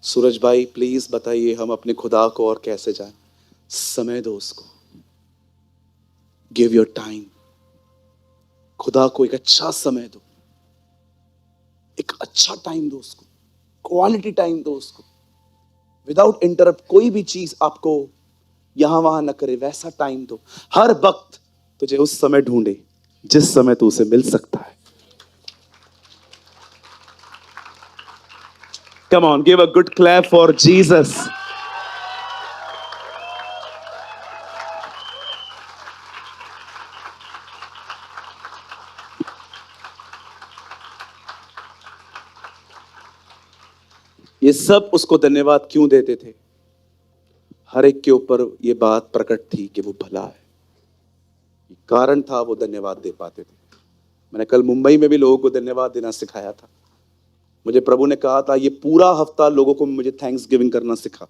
सूरज भाई प्लीज बताइए, हम अपने खुदा को और कैसे जाएं? समय दो उसको, गिव योर टाइम। खुदा को एक अच्छा समय दो, एक अच्छा टाइम दो उसको, क्वालिटी टाइम दो उसको, विदाउट इंटरप्ट। कोई भी चीज आपको यहां वहां न करे, वैसा टाइम दो। हर वक्त तुझे उस समय ढूंढे जिस समय तू उसे मिल सकता है। Come on, give a good clap for Jesus. ये सब उसको धन्यवाद क्यों देते थे? हर एक के ऊपर ये बात प्रकट थी कि वो भला है, कारण था वो धन्यवाद दे पाते थे। मैंने कल मुंबई में भी लोगों को धन्यवाद देना सिखाया था। मुझे प्रभु ने कहा था ये पूरा हफ्ता लोगों को मुझे थैंक्स गिविंग करना सिखा।